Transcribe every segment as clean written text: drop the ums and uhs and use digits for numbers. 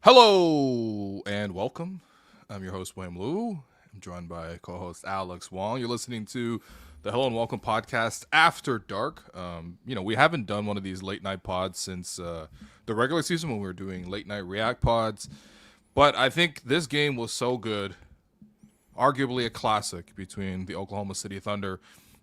Hello and welcome. I'm your host, William Liu. I'm joined by co-host Alex Wong. You're listening to the Hello and Welcome podcast after dark. We haven't done one of these late night pods since the regular season when we were doing late night react pods. But I think this game was so good, arguably a classic between the Oklahoma City Thunder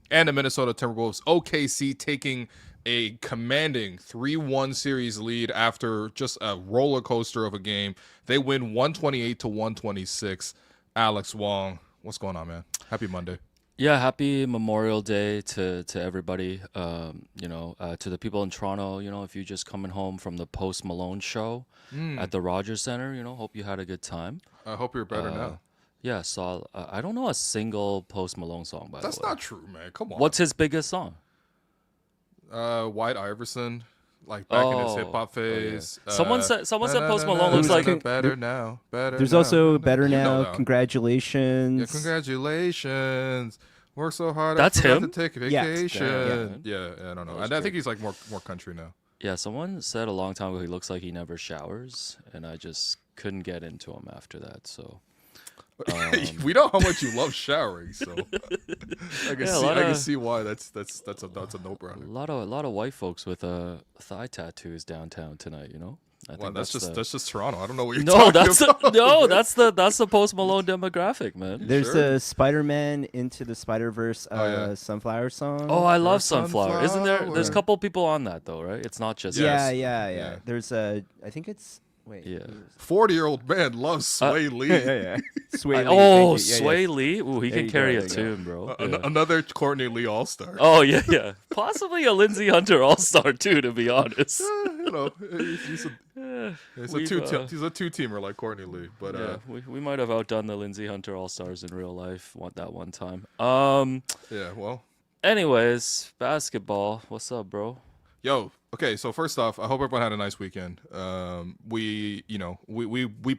and the Minnesota Timberwolves. OKC taking a commanding 3-1 series lead after just a roller coaster of a game. They win 128-126. Alex Wong, what's going on, man? Happy Monday. Yeah, happy Memorial Day to everybody. To the people in Toronto, if you're just coming home from the Post Malone show at the Rogers Center, hope you had a good time. I hope you're better now. Yeah, so I don't know a single Post Malone song, by That's the way. not true, man. Come on. What's his biggest song? White Iverson, like back in his hip hop phase. Yeah. Someone said Post Malone looks like better now. There's also Better Now. Congratulations. Yeah, congratulations. Work so hard. That's I forgot him? to take a Yes. vacation. Yeah, I don't know. And I think he's like more country now. Yeah, someone said a long time ago he looks like he never showers, and I just couldn't get into him after that. So we know how much you love showering, so I can see why that's a no-brainer. a lot of white folks with thigh tattoos downtown tonight. I think That's just Toronto. I don't know what you're No, talking about. that's the Post Malone demographic, man. There's Sure. the Spider-Man Into the Spider-Verse yeah. Sunflower song. Oh, I love Sunflower. Sunflower. Isn't there? There's a couple people on that though, right? It's not just yeah, us. yeah. There's I think it's Yeah. 40-year-old man loves Sway Lee. yeah. Sway Lee, Oh, thank you. Yeah, Sway yeah. Lee. Ooh, he There can you carry go, a there you go. tune, bro. An- Yeah. Another Courtney Lee All-Star. Oh yeah. Possibly a Lindsey Hunter All-Star too, to be honest. He's We've, he's a two-teamer like Courtney Lee. But Yeah, we might have outdone the Lindsey Hunter All-Stars in real life that one time. yeah, well. Anyways, basketball. What's up, bro? Yo, okay, so first off, I hope everyone had a nice weekend. We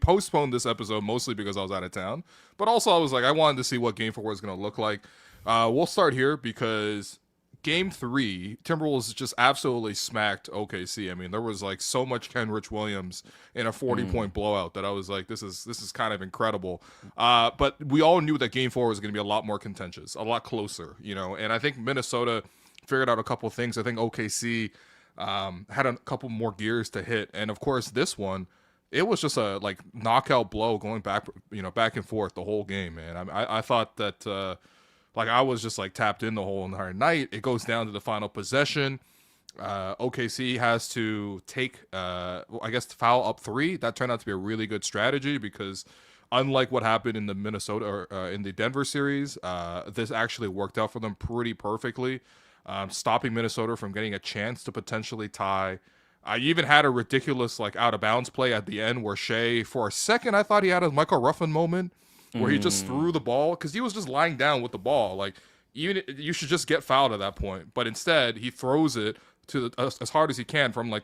postponed this episode mostly because I was out of town, but also I was like, I wanted to see what Game 4 was going to look like. We'll start here because Game 3, Timberwolves just absolutely smacked OKC. I mean, there was like so much Kenrich Williams in a 40-point blowout that I was like, this is kind of incredible. But we all knew that Game 4 was going to be a lot more contentious, a lot closer, and I think Minnesota figured out a couple things. I think OKC had a couple more gears to hit, and of course this one, it was just a like knockout blow going back and forth the whole game, man. I thought that I was just like tapped in the whole entire night. It goes down to the final possession. OKC has to take foul up 3. That turned out to be a really good strategy because unlike what happened in the Minnesota or in the Denver series, this actually worked out for them pretty perfectly. Stopping Minnesota from getting a chance to potentially tie. I even had a ridiculous out of bounds play at the end where Shai, for a second, I thought he had a Michael Ruffin moment where he just threw the ball because he was just lying down with the ball. Even you should just get fouled at that point, but instead he throws it to as hard as he can from a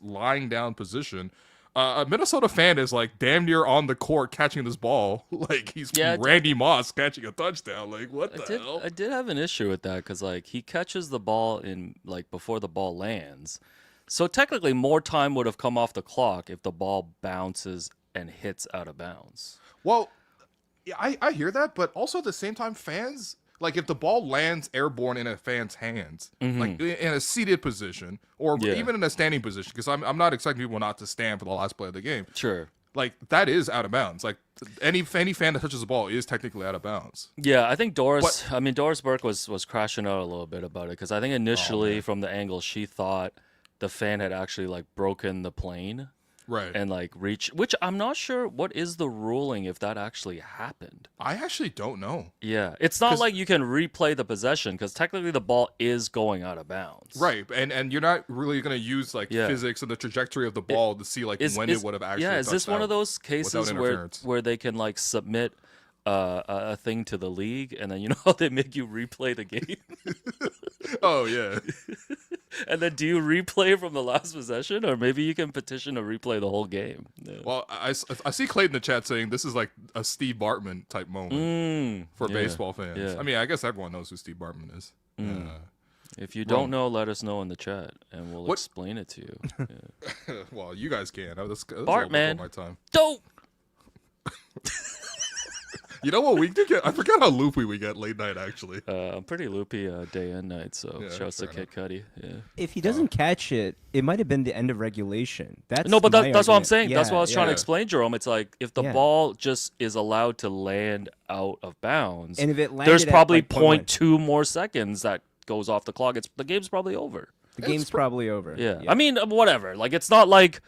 lying down position. A Minnesota fan is damn near on the court catching this ball he's Randy Moss catching a touchdown. What the hell? I did have an issue with that because he catches the ball in before the ball lands, so technically more time would have come off the clock if the ball bounces and hits out of bounds. Well, yeah, I hear that, but also at the same time, fans. If the ball lands airborne in a fan's hands, in a seated position, or even in a standing position, because I'm not expecting people not to stand for the last play of the game. Sure. That is out of bounds. Any fan that touches the ball is technically out of bounds. Yeah, I think Doris Burke was crashing out a little bit about it because I think initially from the angle she thought the fan had actually broken the plane. Right. And reach, which I'm not sure what is the ruling if that actually happened. I actually don't know. Yeah. It's not like you can replay the possession because technically the ball is going out of bounds. Right. And you're not really going to use physics and the trajectory of the ball to see when it would have actually is this one of those cases where they can submit a thing to the league and then you know how they make you replay the game? Oh, yeah. And then do you replay from the last possession, or maybe you can petition to replay the whole game? Yeah. Well, I see Clayton in the chat saying this is a Steve Bartman type moment for baseball fans. Yeah. I mean, I guess everyone knows who Steve Bartman is. If you don't know, let us know in the chat, and we'll explain it to you. Yeah. Well, you guys can. This Bart, man, my time. don't. You know what we do get? I forgot how loopy we get late night. Actually, I'm pretty loopy day and night, so Yeah, shouts to fair Kid Cudi. Yeah. If he doesn't catch it, it might have been the end of regulation. That's No, but my that's what I'm argument. saying. That's what I was trying to yeah. explain, Jerome. It's like if the Yeah. ball just is allowed to land out of bounds, And if it landed there's at, probably like, 0.1. 0.2 more seconds that goes off the clock. The game's probably over. The game's probably over. Yeah. I mean, whatever. Like, it's not like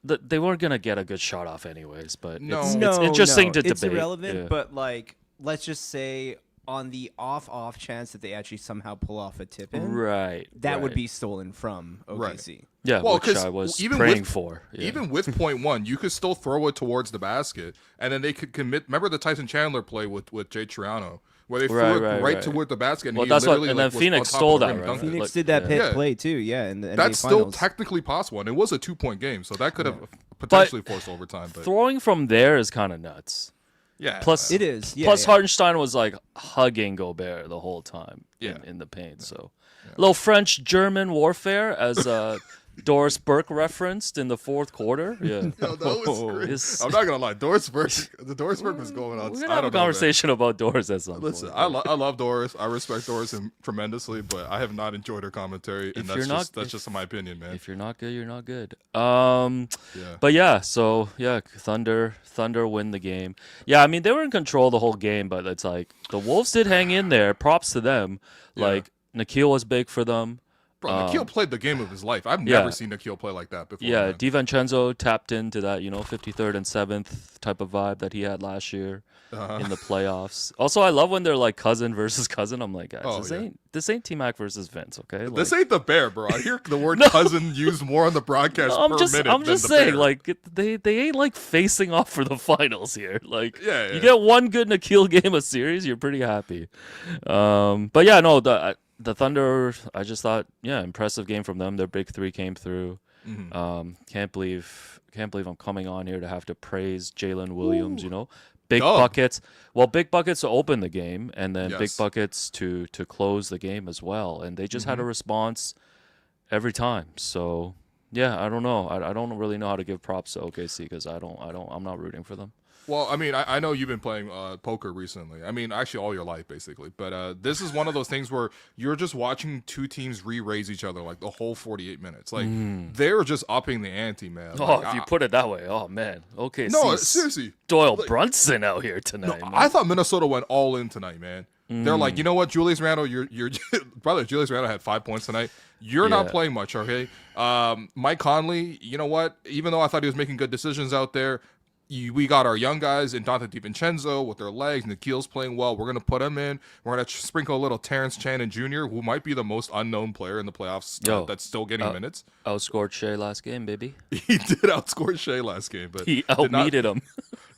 they weren't gonna get a good shot off anyways. But No. it's interesting to it's debate. irrelevant. Yeah. But like, let's just say on the off chance that they actually somehow pull off a tip in, Right. that would right. be stolen from Right. OKC. Yeah, Well, which 'cause I was even praying with- for. Yeah. Even with 0.1, you could still throw it towards the basket, and then they could commit. Remember the Tyson Chandler play with Jay Triano, where they threw it right toward the basket, and Well, he that's what, literally and then was Phoenix on top stole of the that, rim right? dunking. Phoenix Like, did that yeah. pit Yeah. play too, yeah, in the NBA That's still Finals. technically possible, and it was a 2-point game, so that could have potentially forced overtime. But Throwing from there is kind of nuts. yeah, Plus, It is. Yeah, Plus, yeah. Hartenstein was like hugging Gobert the whole time Yeah. in the paint. So, a little French-German warfare, as Doris Burke referenced in the fourth quarter. Yeah. Yo, that was great. It's- I'm not gonna lie, Doris Burke was going on. We're I gonna have don't a know, man. conversation about Doris at some Listen, point. I love Doris. I respect Doris tremendously, but I have not enjoyed her commentary, and that's just my opinion, man. If you're not good, you're not good. Yeah. But yeah, so yeah, Thunder win the game. Yeah, I mean they were in control the whole game, but it's like the Wolves did hang in there. Props to them. Yeah. Like Nikhil was big for them. Bro, Nikhil played the game of his life. I've yeah. never seen Nikhil play like that before. Yeah, man. DiVincenzo tapped into that, 53rd and 7th type of vibe that he had last year in the playoffs. Also, I love when they're like cousin versus cousin. I'm like, guys, this ain't T-Mac versus Vince, okay? Like, This ain't the Bear, bro. I hear the word cousin used more on the broadcast I'm per just minute I'm than just the saying, Bear. like they ain't like facing off for the finals here. Like Yeah, yeah. you get one good Nikhil game a series, you're pretty happy. But yeah, no, the Thunder, I just thought, yeah, impressive game from them. Their big three came through. Can't believe I'm coming on here to have to praise Jalen Williams. Big Dub. buckets. Well, big buckets to open the game, and then big Yes. buckets to close the game as well. And they just had a response every time. So yeah, I don't know. I don't really know how to give props to OKC because I'm not rooting for them. Well, I mean, I know you've been playing poker recently. I mean, actually all your life, basically. But this is one of those things where you're just watching two teams re-raise each other like the whole 48 minutes. Like, they're just upping the ante, man. Oh, Like, if you put it that way, oh man. Okay, no, seriously. Doyle Brunson out here tonight. No, man. I thought Minnesota went all in tonight, man. They're like, you know what, Julius Randle, your brother Julius Randle had 5 points tonight. You're not Yeah. playing much, okay? Mike Conley, you know what? Even though I thought he was making good decisions out there, we got our young guys in Dante DiVincenzo with their legs. Nikhil's playing well. We're going to put him in. We're going to sprinkle a little Terrence Shannon Jr., who might be the most unknown player in the playoffs that's still getting minutes. Outscored Shea last game, baby. He did outscore Shea last game, but He did not- outmeted him.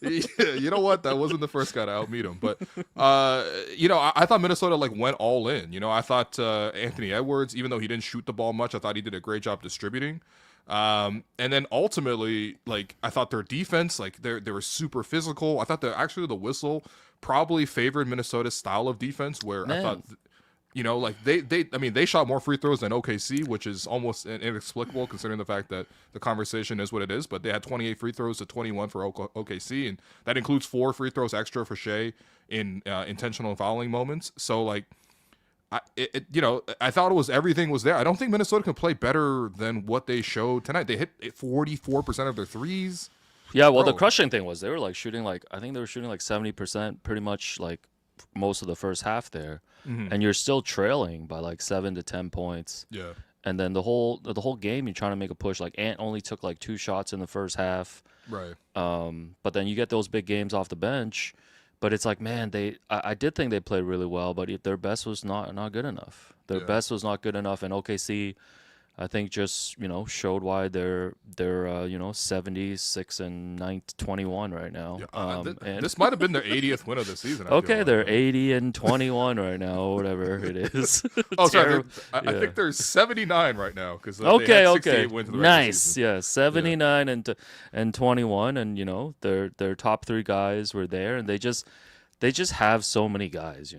Yeah, you know what? That wasn't the first guy to outmeet him, but I thought Minnesota went all in. I thought Anthony Edwards, even though he didn't shoot the ball much, I thought he did a great job distributing. And then ultimately, I thought their defense, they were super physical. I thought the whistle probably favored Minnesota's style of defense, where I thought. They shot more free throws than OKC, which is almost inexplicable considering the fact that the conversation is what it is. But they had 28 free throws to 21 for OKC, and that includes 4 free throws extra for Shea in intentional fouling moments. So, I thought everything was there. I don't think Minnesota could play better than what they showed tonight. They hit 44% of their threes. Yeah, well, the Bro. crushing thing was they were shooting I think they were shooting 70% pretty much most of the first half there. And you're still trailing by 7 to 10 points. Yeah. And then the whole game you're trying to make a push. Ant only took 2 shots in the first half. Right. But then you get those big games off the bench. But it's man, I did think they played really well, but their best was not good enough. Their Yeah. best was not good enough, and OKC, I think, just showed why they're 76 and 21 right now. And this might have been their 80th win of the season. I feel Okay, like. they're 80 and 21 right now, or whatever it is. Oh, sorry. Terrible. I think they're 79 right now because they Okay, had okay, 68 wins in the regular nice. season. Yeah, 79 and 21, and their top 3 guys were there, and they just have so many guys.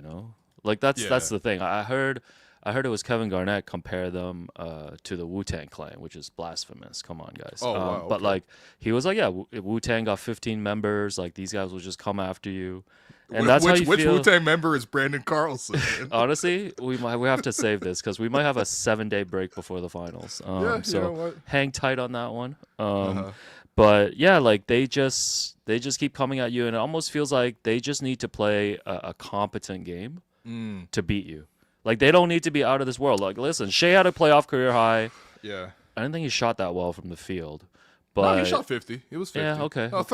That's Yeah. the thing. I heard I heard it was Kevin Garnett compare them to the Wu-Tang Clan, which is blasphemous. Come on, guys. Oh, wow, But okay. like he was like, yeah, Wu-Tang got 15 members. Like these guys will just come after you, and that's how you Which feel. Wu-Tang member is Brandon Carlson? Honestly, we have to save this because we might have a 7-day break before the finals. Yeah, So you know what? hang tight on that one. Uh-huh. But yeah, like they just keep coming at you, and it almost feels like they just need to play a competent game to beat you. Like they don't need to be out of this world. Like listen, Shai had a playoff career high. Yeah. I didn't think he shot that well from the field, but No, he shot 50. It was 50. Yeah, okay, Oh, okay.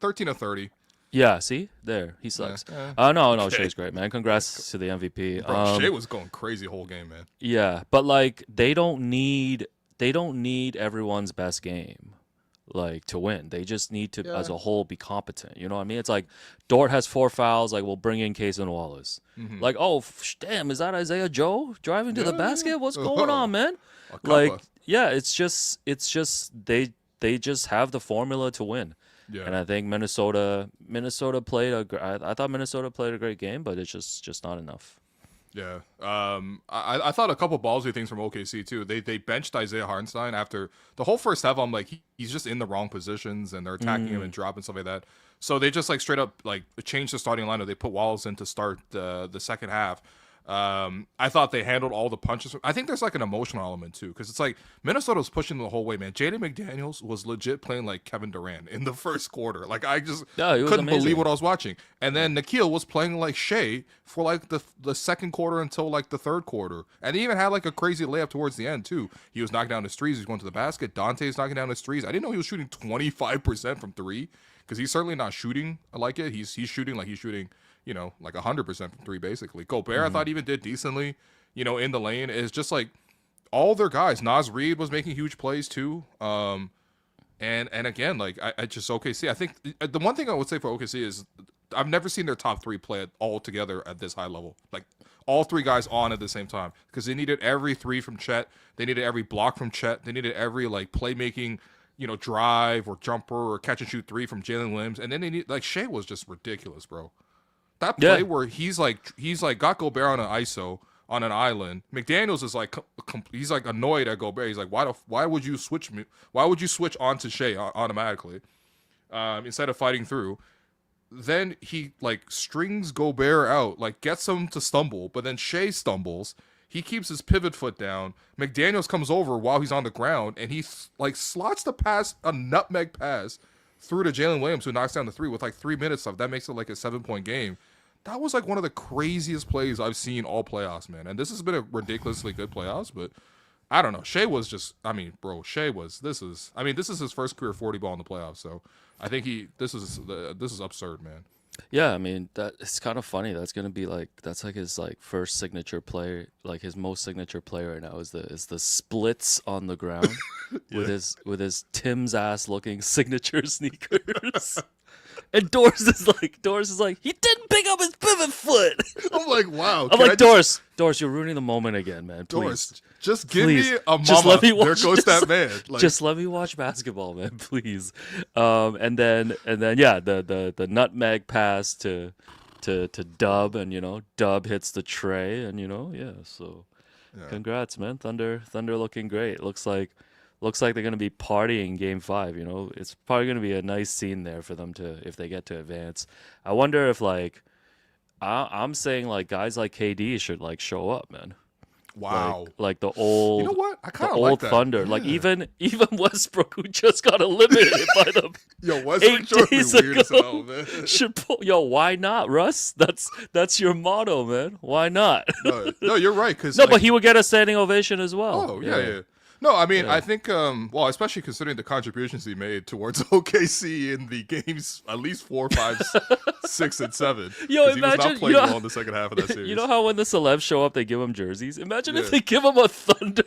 13 of 30. yeah, see there, he sucks. Yeah. No, Shai's great, man. Congrats to the MVP. Bro, Shai was going crazy whole game, man. Yeah, but like they don't need everyone's best game like to win. They just need to as a whole be competent. You know what I mean? It's like Dort has 4 fouls, like we'll bring in Case and Wallace. Like, oh damn, is that Isaiah Joe driving to the basket? What's going on, man? Like, yeah, it's just they just have the formula to win. Yeah. And I think Minnesota played I thought Minnesota played a great game, but it's just not enough. Yeah. I thought a couple ballsy things from OKC too. They benched Isaiah Hartenstein after the whole first half. I'm like, he's just in the wrong positions and they're attacking him and dropping stuff like that. So they just like straight up like changed the starting lineup. They put Wallace in to start the second half. I thought they handled all the punches. I think there's like an emotional element too, because it's like Minnesota was pushing the whole way, man. Jaden McDaniels was legit playing like Kevin Durant in the first quarter. Like I just couldn't believe what I was watching. And then Nikhil was playing like Shai for like the second quarter until like the third quarter, and he even had like a crazy layup towards the end too. He was knocking down his threes. He was going to the basket. Dante's knocking down his threes. I didn't know he was shooting 25% from three, because he's certainly not shooting like it. He's shooting like he's shooting, you know, like 100% from three, basically. Gobert, I thought even did decently, you know, in the lane. It's just like all their guys. Nas Reed was making huge plays too. And again, like I just OKC. I think the one thing I would say for OKC is I've never seen their top three play all together at this high level. Like all three guys on at the same time, because they needed every three from Chet. They needed every block from Chet. They needed every like playmaking, you know, drive or jumper or catch and shoot three from Jalen Williams. And then they need, like, Shai was just ridiculous, bro. That play where he's like got Gobert on an ISO on an island. McDaniels is like he's like annoyed at Gobert. He's like, why would you switch me? Why would you switch on to Shai automatically instead of fighting through? Then he like strings Gobert out, like gets him to stumble, but then Shai stumbles. He keeps his pivot foot down. McDaniels comes over while he's on the ground, and he like slots the pass, a nutmeg pass, through to Jalen Williams, who knocks down the three with like 3 minutes left. That makes it like a 7-point game. That was like one of the craziest plays I've seen all playoffs, man. And this has been a ridiculously good playoffs, but I don't know. Shai was just, I mean, bro, this is his first career 40 ball in the playoffs. So I think this is absurd, man. Yeah, I mean that it's kind of funny. That's like his like first signature play, like his most signature play right now is the splits on the ground with his Tim's ass looking signature sneakers. And Doris is like he didn't pick up his pivot foot. I'm like, wow. I'm like, Doris, you're ruining the moment again, man. Please. Doris, just give me a mama. Just let me watch, there goes that man. Like, just let me watch basketball, man, please. And then yeah, the nutmeg pass to Dub, and you know, Dub hits the tray, and you know, yeah. So, congrats, man. Thunder looking great. Looks like they're gonna be partying Game 5. You know, it's probably gonna be a nice scene there for them if they get to advance. I wonder if like I'm saying like guys like KD should like show up, man. wow. Like the old, you know what? I kind the of like old that. Thunder. Yeah. Like even Westbrook, who just got eliminated by them. Yo, Westbrook 8 Jordan days weird as ago, hell, man. should pull. Yo, why not, Russ? That's your motto, man. Why not? No, you're right. Cause No, like, but he would get a standing ovation as well. Oh yeah. No, I mean, I think, well, especially considering the contributions he made towards OKC in the games, at least 4, 5, 6, and 7. Yo, he was not imagine- playing you know- well in the second half of that series. You know how when the celebs show up, they give them jerseys? Imagine if Yeah. they give him a Thunder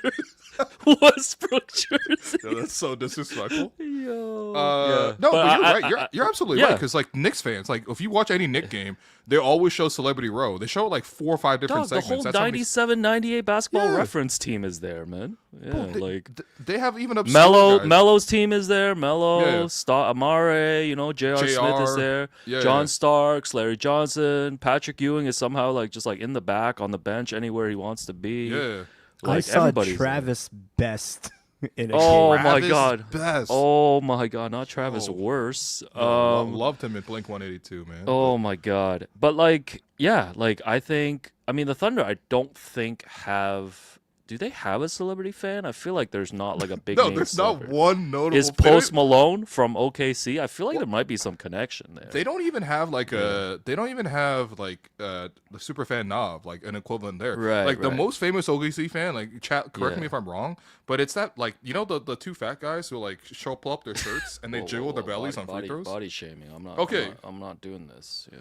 Westbrook jersey. Yo, that's so disrespectful. Yo. No, But but you're right. You're absolutely right. yeah. Because like Knicks fans, like if you watch any Knicks game, they always show Celebrity Row. They show like 4 or 5 different Dog, the segments. whole That's how many- 97, 98 basketball Yeah. reference team is there, man. Yeah. Bro, Like they have even obscure guys. Melo's team is there. Melo, Yeah. Amare, J.R. Smith is there. Yeah, John yeah. Starks, Larry Johnson, Patrick Ewing is somehow like just like in the back on the bench anywhere he wants to be. Yeah. Like, I saw everybody's there. Travis Best in a Oh game. my Travis God! Best. Oh my God! Not Travis. Yo. Worse. Loved him in Blink 182, man. Oh my God! But like, yeah, like I think. I mean, the Thunder. I don't think have. Do they have a celebrity fan? I feel like there's not like a big. No, name there's not celebrity. one notable. Is Post Malone from OKC? I feel like there might be some connection there. They don't even have like a. They don't even have like the superfan Nav, like an equivalent there. Right, Like the right. most famous OKC fan, like chat. Correct Yeah. me if I'm wrong, but it's that like the two fat guys who like show up their shirts and they Whoa, jiggle their whoa, bellies body, on free throws. Body shaming. I'm not. Okay. I'm not doing this. Yeah.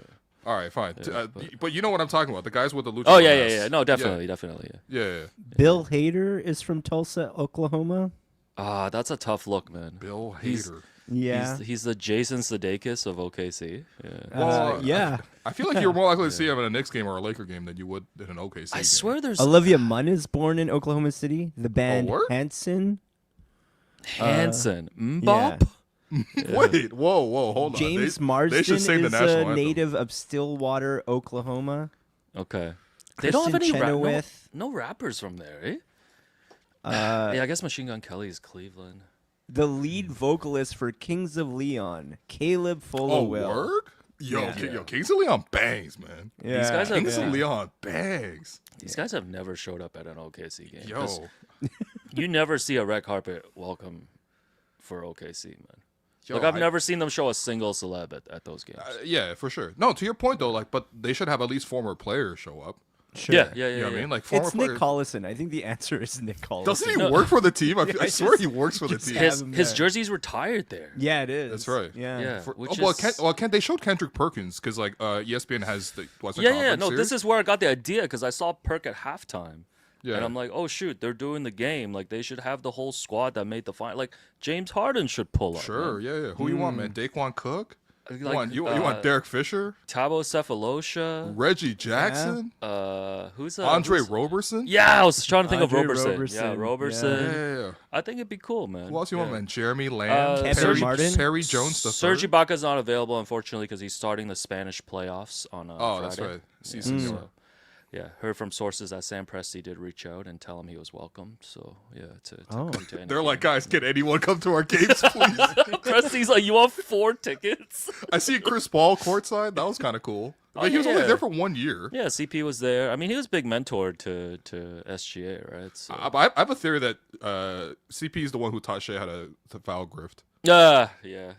All right, fine. Yeah, But you know what I'm talking about? The guys with the luchador Oh yeah. masks. No, definitely. Yeah. Yeah. Bill Hader is from Tulsa, Oklahoma. Ah, that's a tough look, man. Bill He's- Hader. Yeah. He's the Jason Sudeikis of OKC. Yeah. Well, yeah. I feel like you're more likely to see him in a Knicks game or a Laker game than you would in an OKC game. I swear there's Olivia Munn is born in Oklahoma City. The band word? Hanson. Hanson. yeah. Mbop. Wait, whoa, hold on. James They Marsden should sing the is national a anthem. native of Stillwater, Oklahoma. Okay. They don't have Kristen any Chenoweth. no rappers from there, eh? Uh, Yeah, I guess Machine Gun Kelly is Cleveland. The lead vocalist for Kings of Leon, Caleb Oh, Followill. word? Yo, Yeah. Yo, Kings of Leon bangs, man. Yeah. These guys are- Kings yeah. of Leon bangs. These guys have never showed up at an OKC game. 'cause Yo, you never see a red carpet welcome for OKC, man. yo, Like I've I- never seen them show a single celeb at those games. yeah, for sure. No, to your point though, like, but they should have at least former players show up. Sure. Yeah. You know what I mean? Like, former It's Nick players. Collison. I think the answer is Nick Collison. Doesn't he No. work for the team? I I swear just- he works for the just team. have His him his there. jersey's retired there. Yeah, it is. That's right. Yeah. Yeah. For, which well, is- they showed Kendrick Perkins because like ESPN has the Western Yeah. Conference No, series. this is where I got the idea because I saw Perk at halftime. Yeah. And I'm like, oh shoot, they're doing the game. Like they should have the whole squad that made the final. Like James Harden should pull up. Sure, man. yeah. Who you want, man? Daquan Cook? Like, you want Derek Fisher? Tabo Cephalosha. Reggie Jackson? Who's Andre who's- Roberson? Yeah, I was trying to think Andre of Roberson. Roberson, Yeah, yeah. Roberson. Yeah. I think it'd be cool, man. Who else you want, Yeah. man? Jeremy Lamb? Kevin Perry, Martin? Perry Jones the Serge third? Ibaka's not available, unfortunately, because he's starting the Spanish playoffs on Oh, Friday. that's right. Si, Yeah, senor. so, yeah, heard from sources that Sam Presti did reach out and tell him he was welcome. So, yeah, to Oh. come to any They're like, game. guys, can anyone come to our games, please? Presti's like, you want 4 tickets? I see Chris Paul courtside. That was kind of cool. Oh, But he was yeah, only yeah. there for 1 year. Yeah, CP was there. I mean, he was a big mentor to SGA, right? So, I have a theory that CP is the one who taught Shea how to foul grift. yeah,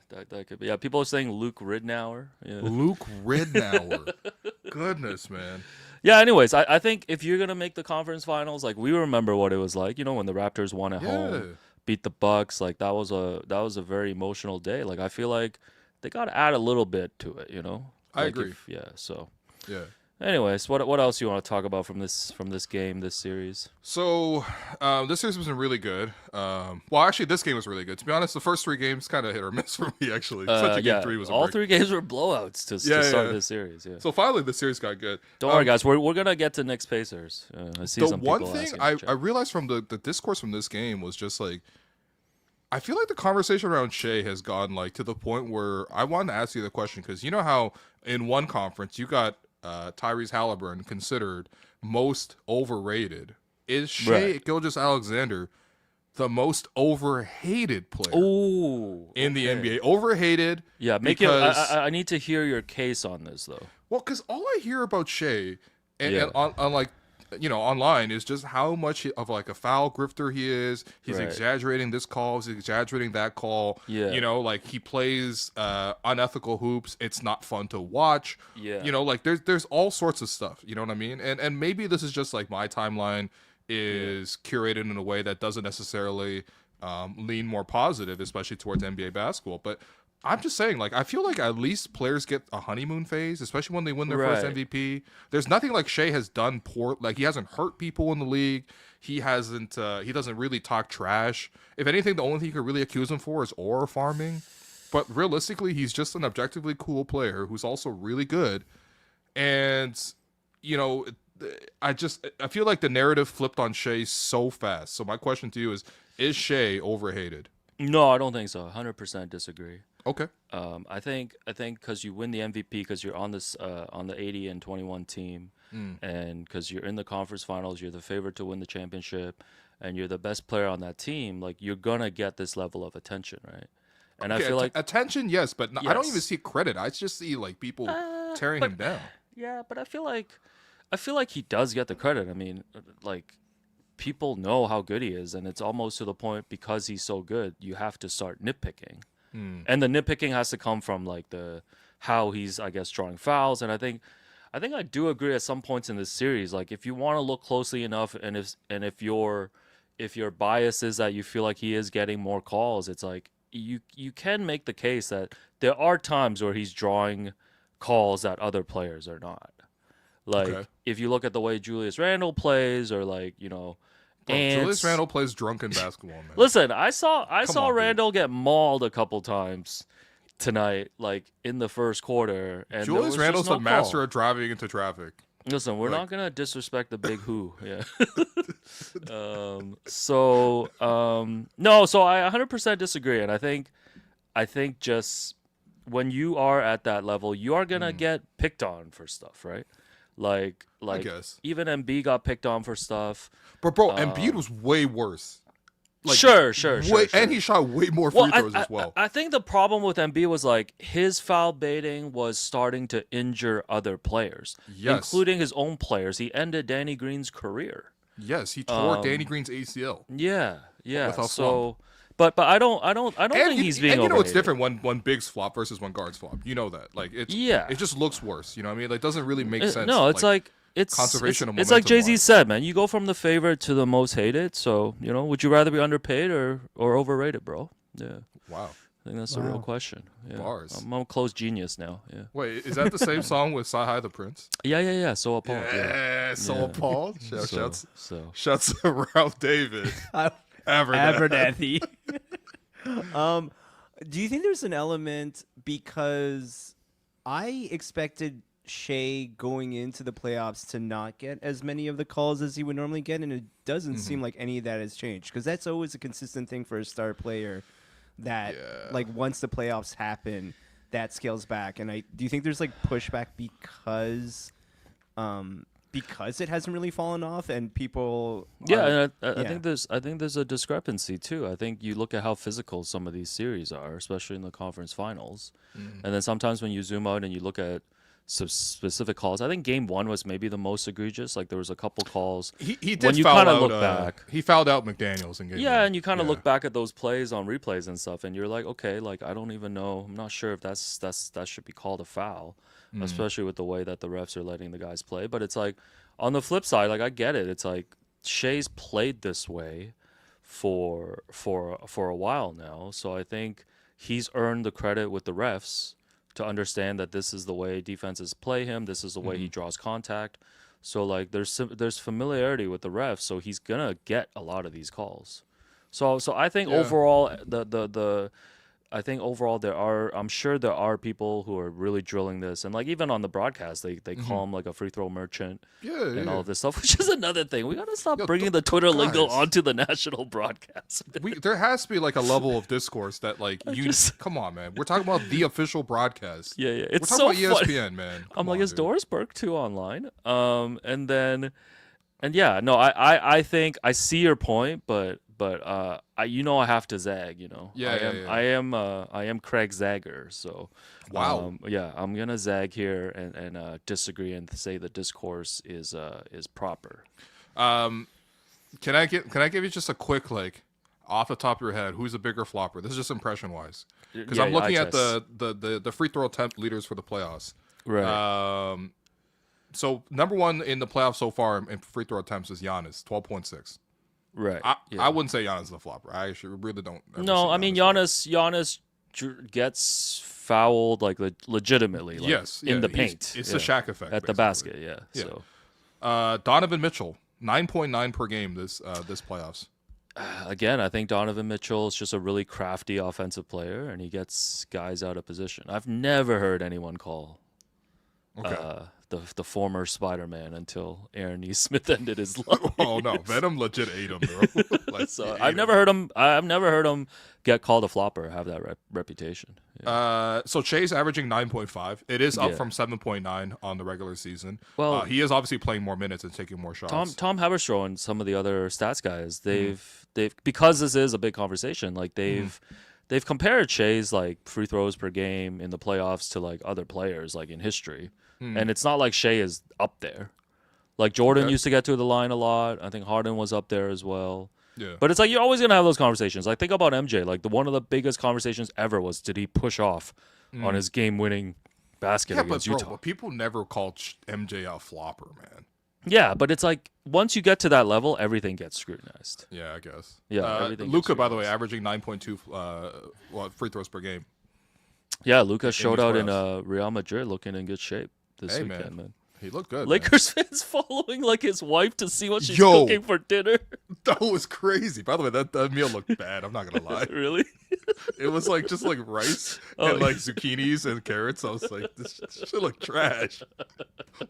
that could be. Yeah, people are saying Luke Ridnour. Yeah. Luke Ridnour. Goodness, man. Yeah, anyways, I think if you're going to make the conference finals, like we remember what it was like, when the Raptors won at Yeah. home, beat the Bucks, like that was a very emotional day. Like I feel like they got to add a little bit to it, I Like, agree. So Yeah. anyways, what else you want to talk about from this game, this series? So, this series was really good. Well, actually, this game was really good. To be honest, the first 3 games kind of hit or miss for me, actually. Especially Yeah, game 3 was a all break. 3 games were blowouts to Yeah, start yeah. this series. Yeah. So, finally, the series got good. Don't worry, guys. We're gonna get to Knicks Pacers. I see The some one people thing asking in I the chat. realized from the discourse from this game was just like, I feel like the conversation around Shea has gone like to the point where I wanted to ask you the question because you know how in one conference you got Tyrese Haliburton considered most overrated. Is Shai Right. Gilgeous-Alexander the most overhated player Ooh, in the okay. NBA? Overhated. Yeah, make it. because- I need to hear your case on this though. Well, because all I hear about Shea and Yeah. on like online is just how much of like a foul grifter he is. He's Right. exaggerating this call, he's exaggerating that call. Yeah. Like he plays unethical hoops. It's not fun to watch. Yeah. Like there's all sorts of stuff. You know what I mean? And maybe this is just like my timeline is curated in a way that doesn't necessarily lean more positive, especially towards NBA basketball. But I'm just saying, like, I feel like at least players get a honeymoon phase, especially when they win their first Right. MVP. There's nothing like Shea has done poor. Like, he hasn't hurt people in the league. He hasn't. He doesn't really talk trash. If anything, the only thing you could really accuse him for is aura farming. But realistically, he's just an objectively cool player who's also really good. And I feel like the narrative flipped on Shea so fast. So my question to you is, Is Shai overhated? No, I don't think so. 100% disagree. Okay. I think because you win the MVP because you're on this on the 80-21 team, and because you're in the conference finals, you're the favorite to win the championship, and you're the best player on that team. Like you're gonna get this level of attention, right? And Okay, I feel like attention, yes, but I don't even Yes. see credit. I just see like people tearing him down. yeah, but I feel like he does get the credit. I mean, like people know how good he is, and it's almost to the point because he's so good, you have to start nitpicking. And the nitpicking has to come from like the how he's, I guess, drawing fouls. And I think I do agree at some points in this series, like if you want to look closely enough, and if your bias is that you feel like he is getting more calls, it's like you can make the case that there are times where he's drawing calls that other players are not. Like Okay. if you look at the way Julius Randle plays, or like Bro, Ants. Julius Randle plays drunken basketball, man. Listen, I saw on, dude. Randall get mauled a couple times tonight, like in the first quarter. And there Julius was Randle's just no the master call. of driving into traffic. Listen, we're like- not gonna disrespect the big who. Yeah. No. So I 100% disagree, and I think just when you are at that level, you are gonna get picked on for stuff, right? Like guess. even MB got picked on for stuff. But bro, Embiid was way worse. Like, Sure. And he shot way more free throws as well. I think the problem with Embiid was like his foul baiting was starting to injure other players, Yes. including his own players. He ended Danny Green's career. Yes, he tore Danny Green's ACL. Yeah. With a So, but I don't think he's being and you know it's overhated. different when bigs flop versus when guards flop. You know that. Like it just looks worse. You know what I mean? Like it doesn't really make sense. No, it's like it's conservation of It's like Jay-Z momentum-wise. said, man. You go from the favorite to the most hated. So would you rather be underpaid or overrated, bro? Yeah. Wow. I think that's the real question. Yeah. Bars. I'm a close genius now. Yeah. Wait, is that the same song with Sci-Hi the Prince? Yeah. So appalled. Yeah. So Paul. Shouts So. shouts to Ralph David. Abernathy. Abernathy. Do you think there's an element, because I expected Shai going into the playoffs to not get as many of the calls as he would normally get, and it doesn't seem like any of that has changed, because that's always a consistent thing for a star player, that like once the playoffs happen, that scales back. And do you think there's like pushback because it hasn't really fallen off, and people And I think there's a discrepancy too. I think you look at how physical some of these series are, especially in the conference finals, and then sometimes when you zoom out and you look at some specific calls, I think Game 1 was maybe the most egregious. Like there was a couple calls. He did when you foul kinda out, look back. He fouled out McDaniels in game Yeah, one. and you kind of look back at those plays on replays and stuff, and you're like, okay, like I don't even know. I'm not sure if that should be called a foul, especially with the way that the refs are letting the guys play. But it's like on the flip side, like I get it. It's like Shai's played this way for a while now, so I think he's earned the credit with the refs to understand that this is the way defenses play him. This is the way he draws contact. So like there's familiarity with the refs, so he's gonna get a lot of these calls. So I think overall I think overall I'm sure there are people who are really drilling this, and like even on the broadcast they call him like a free throw merchant and all of this stuff, which is another thing. We gotta stop bringing the Twitter lingo onto the national broadcast. There has to be like a level of discourse that like come on, man. We're talking about the official broadcast. Yeah. We're It's talking so about funny. ESPN, man. I'm Come like, on, is dude. Doris Burke too online? I think I see your point, but I have to zag. I am Craig Zagger, so Wow. I'm gonna zag here and disagree and say the discourse is proper. Can I give you just a quick like off the top of your head, who's a bigger flopper? This is just impression wise, because I'm looking at the free throw attempt leaders for the playoffs. Right. So number one in the playoffs so far in free throw attempts is Giannis, 12.6. Right. I wouldn't say Giannis is a flopper. I actually really don't. ever No, see I mean Giannis gets fouled like legitimately. Like, yes, in the he's- paint. It's the Shaq effect at the basically. basket. Yeah. So Donovan Mitchell, 9.9 per game this playoffs. again, I think Donovan Mitchell is just a really crafty offensive player, and he gets guys out of position. I've never heard anyone call the former Spider-Man until Aaron Nesmith ended his life. Oh no, Venom legit ate him, bro. Like, So he I've ate never heard him. I've never heard him get called a flopper or have that reputation. Yeah. So Shai's averaging 9.5. It is up Yeah. from 7.9 on the regular season. Well, he is obviously playing more minutes and taking more shots. Tom Haberstroh and some of the other stats guys, they've because this is a big conversation. Like they've compared Shai's like free throws per game in the playoffs to like other players like in history, and it's not like Shai is up there. Like Jordan used to get to the line a lot. I think Harden was up there as well. Yeah. But it's like you're always gonna have those conversations. Like think about MJ. Like one of the biggest conversations ever was did he push off on his game-winning basket against Utah? But people never called MJ a flopper, man. Yeah, but it's like once you get to that level, everything gets scrutinized. Yeah, I guess. Yeah, everything gets Luka, by the way, scrutinized. averaging 9.2 free throws per game. Yeah, Lucas showed these out in playoffs. Real Madrid looking in good shape this Hey, weekend, man. man. He looked good. Lakers fans following like his wife to see what she's Yo. cooking for dinner. Man. That was crazy. By the way, that meal looked bad. I'm not gonna lie. Really? It was like just like rice Oh, and like zucchinis and carrots. I was like, this shit look trash.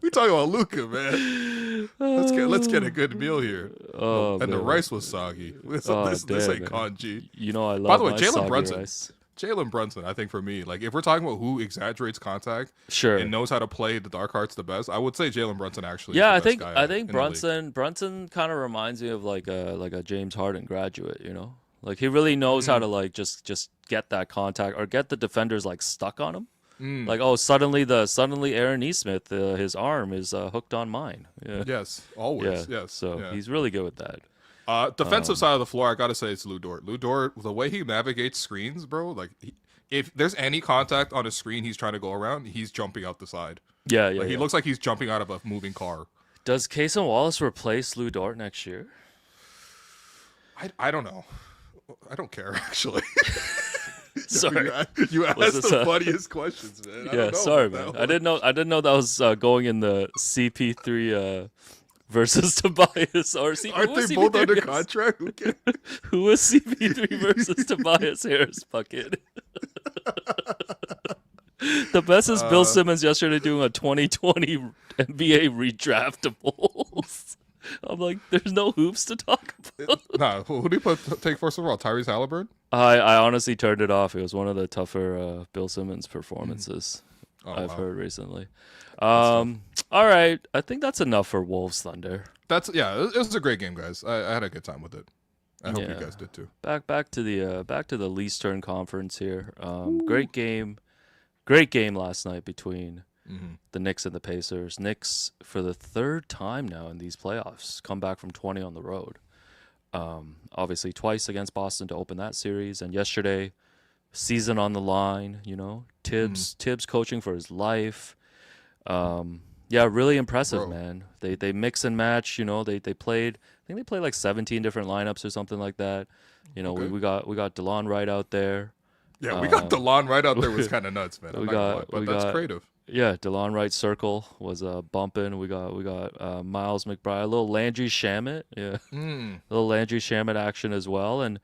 We talking about Luka, man. Let's get a good meal here. Oh, And the man. rice was soggy. This Oh, ain't damn, man. congee. You know I love By the way, my Jalen soggy Brunson. rice. Jalen Brunson, I think for me, like if we're talking about who exaggerates contact Sure. and knows how to play the dark arts the best, I would say Jalen Brunson actually. Yeah, I is the think best guy I think in the league. Brunson kind of reminds me of like a James Harden graduate, you know? Like he really knows how to like just get that contact or get the defenders like stuck on him. Like suddenly Aaron Nesmith his arm is hooked on mine. Yeah. Yes, always. Yeah. Yes. So yeah. he's really good with that. Defensive side of the floor, I gotta say it's Lou Dort. Lou Dort, the way he navigates screens, bro. Like, if there's any contact on a screen he's trying to go around, he's jumping out the side. Yeah, Like he looks like he's jumping out of a moving car. Does Cason Wallace replace Lou Dort next year? I don't know. I don't care actually. Sorry. You asked this the a- funniest questions, man. I Yeah, don't know sorry, about man. that I didn't know that was going in the CP3 versus Tobias or CP. Aren't they both under contract? Who cares? Who was CP3 versus Tobias Harris bucket? The best is Bill Simmons yesterday doing a 2020 NBA redraftables. I'm like, there's no hoops to talk about. Nah, who do you take first of all? Tyrese Haliburton? I honestly turned it off. It was one of the tougher Bill Simmons performances I've wow. heard recently. All right, I think that's enough for Wolves Thunder. It was a great game, guys. I had a good time with it. I hope you Yeah. guys did too. Back to the Leastern Conference here. Great game last night between the Knicks and the Pacers. Knicks for the third time now in these playoffs come back from 20 on the road. Obviously twice against Boston to open that series, and yesterday, season on the line. You know, Tibbs coaching for his life. Yeah, really impressive, Bro. man. They mix and match. You know, they played. I think they played like 17 different lineups or something like that. You know, Okay. we got DeLon Wright out there. Yeah, we got DeLon right out there was kind of nuts, man. I'm we not gonna got- lie, but we that's got- creative. Yeah, DeLon Wright circle was bumping. We got Miles McBride, a little Landry Shamet, yeah, a little Landry Shamet action as well. And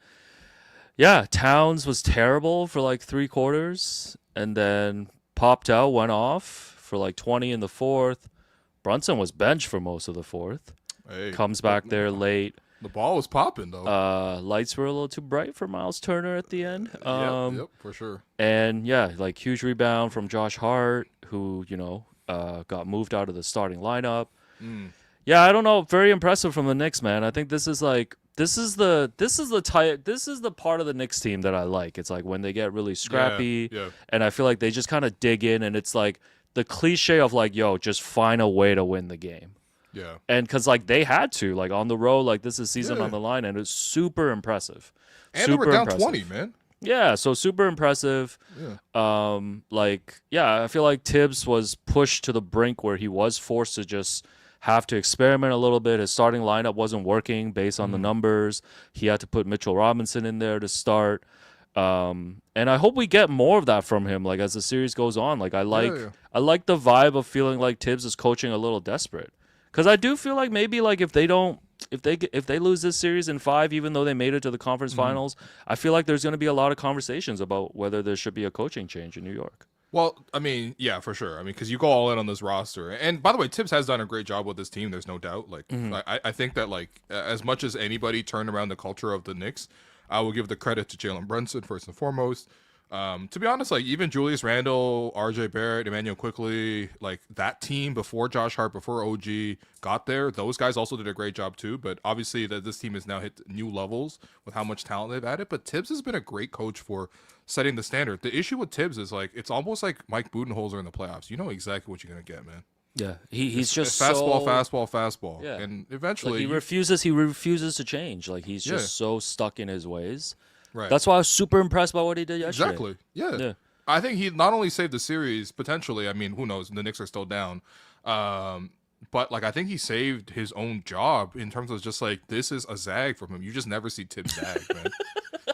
yeah, Towns was terrible for like 3 quarters, and then popped out, went off for like 20 in the fourth. Brunson was benched for most of the fourth. Hey, Comes back there late. The ball was popping though. Lights were a little too bright for Miles Turner at the end. Yep, for sure. And yeah, like huge rebound from Josh Hart, who got moved out of the starting lineup. Yeah, I don't know. Very impressive from the Knicks, man. I think this is the part of the Knicks team that I like. It's like when they get really scrappy, Yeah. and I feel like they just kind of dig in, and it's like the cliche of like, yo, just find a way to win the game. Yeah. And because like they had to, like on the road, like this is season Yeah. on the line, and it's super impressive. And they were down 20, man. Yeah, so super impressive. Yeah. I feel like Tibbs was pushed to the brink where he was forced to just have to experiment a little bit. His starting lineup wasn't working based on the numbers. He had to put Mitchell Robinson in there to start. And I hope we get more of that from him, like as the series goes on. Like I like the vibe of feeling like Tibbs is coaching a little desperate. Because I do feel like maybe like if they lose this series in 5, even though they made it to the conference finals, I feel like there's going to be a lot of conversations about whether there should be a coaching change in New York. Well, I mean, yeah, for sure. I mean, because you go all in on this roster, and by the way, Tibbs has done a great job with this team. There's no doubt. Like, I think that like as much as anybody turned around the culture of the Knicks, I will give the credit to Jalen Brunson first and foremost. To be honest, like even Julius Randle, RJ Barrett, Emmanuel Quickly, like that team before Josh Hart, before OG got there, those guys also did a great job too. But obviously, that this team has now hit new levels with how much talent they've added. But Tibbs has been a great coach for setting the standard. The issue with Tibbs is like it's almost like Mike Budenholzer in the playoffs. You know exactly what you're gonna get, man. Yeah, he's just fastball, so, fastball. Yeah. And eventually Like he refuses to change. Like he's just so stuck in his ways. right. That's why I was super impressed by what he did yesterday. Exactly. Yeah. Yeah. I think he not only saved the series potentially. I mean, who knows? The Knicks are still down. But like I think he saved his own job in terms of just like this is a zag from him. You just never see Tibbs zag, man.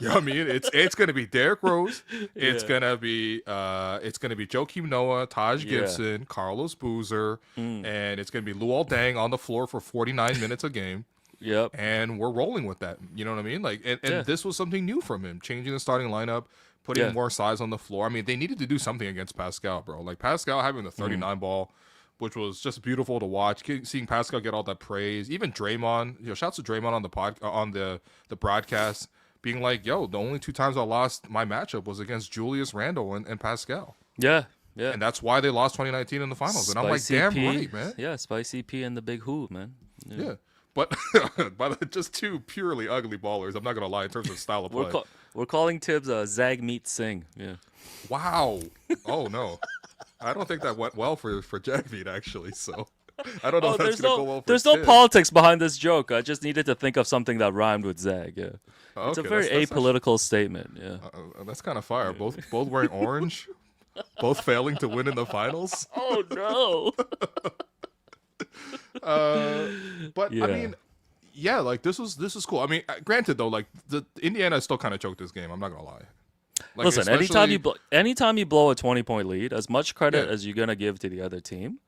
You know what I mean? It's gonna be Derrick Rose. It's gonna be Joakim Noah, Taj Gibson, Carlos Boozer, and it's gonna be Luol Deng on the floor for 49 minutes a game. Yep. And we're rolling with that. You know what I mean? Like, and this was something new from him, changing the starting lineup, putting more size on the floor. I mean, they needed to do something against Pascal, bro. Like Pascal having the 39 ball, which was just beautiful to watch. Seeing Pascal get all that praise, even Draymond. Shouts to Draymond on the broadcast, being like, "Yo, the only 2 times I lost my matchup was against Julius Randle and Pascal." Yeah. Yeah. And that's why they lost 2019 in the finals. And I'm like, damn right, man. Yeah, Spicy P and the Big Who, man. Yeah. But just 2 purely ugly ballers. I'm not gonna lie in terms of style of play. We're calling Tibbs Zag Meat Singh. Yeah. Wow. Oh no. I don't think that went well for Jagmeet actually. So I don't know if that's gonna go well for There's no Tibbs. politics behind this joke. I just needed to think of something that rhymed with Zag. Yeah. It's a Okay, very that's apolitical statement. Yeah. That's kind of fire. Both wearing orange, both failing to win in the finals. Oh no. But I mean, yeah, like this is cool. I mean, granted though, like the Indiana still kind of choked this game. I'm not gonna lie. Like, Listen, anytime you blow a 20-point lead, as much credit as you're gonna give to the other team,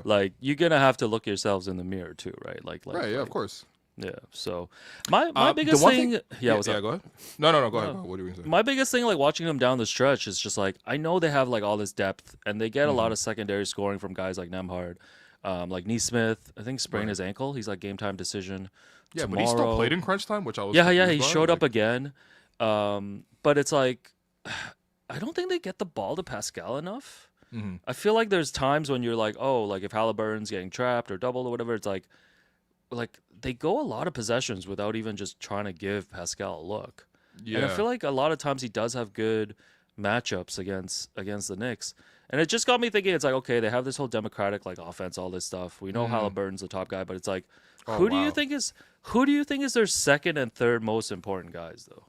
like you're gonna have to look yourselves in the mirror too, right? Like right, yeah, of course. Yeah. So my biggest thing, what's up? Go ahead. No, go ahead. What are you gonna say? My biggest thing, like watching them down the stretch, is just like I know they have like all this depth, and they get a lot of secondary scoring from guys like Nemhard. Like Neesmith, I think sprained his ankle. He's like game time decision. Yeah, tomorrow. but he still played in crunch time, which I was. Yeah, he showed up again. But it's like I don't think they get the ball to Pascal enough. I feel like there's times when you're like, oh, like if Haliburton's getting trapped or doubled or whatever, it's like they go a lot of possessions without even just trying to give Pascal a look. Yeah. And I feel like a lot of times he does have good matchups against the Knicks. And it just got me thinking, it's like, okay, they have this whole democratic like offense, all this stuff. We know Haliburton's the top guy, but it's like, who do you think is their second and third most important guys though?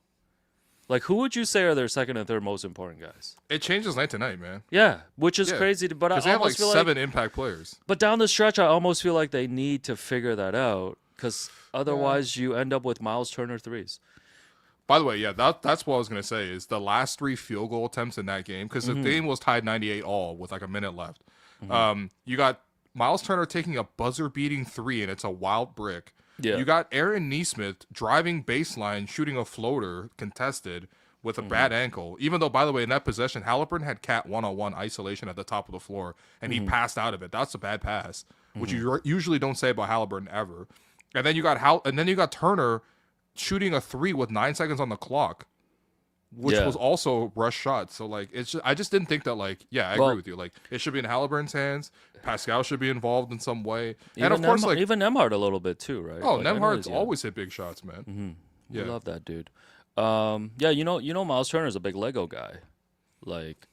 Like, who would you say are their second and third most important guys? It changes night to night, man. Yeah, which is crazy. But I they have like almost feel 7 impact players. But down the stretch, I almost feel like they need to figure that out because otherwise you end up with Miles Turner threes. By the way, yeah, that's what I was going to say is the last 3 field goal attempts in that game, because the game was tied 98 all with like a minute left. You got Miles Turner taking a buzzer-beating 3, and it's a wild brick. Yeah. You got Aaron Neesmith driving baseline, shooting a floater contested with a bad ankle. Even though, by the way, in that possession, Haliburton had cat one-on-one isolation at the top of the floor, and he passed out of it. That's a bad pass, which you usually don't say about Haliburton ever. And then you got Turner shooting a 3 with 9 seconds on the clock, which was also rush shot. So like, I just didn't think that I agree with you. Like, it should be in Haliburton's hands. Pascal should be involved in some way, and of course, like even Nemhard a little bit too, right? Oh, like, Nemhard's always hit big shots, man. We love that dude. Yeah, you know, Miles Turner's a big Lego guy. Like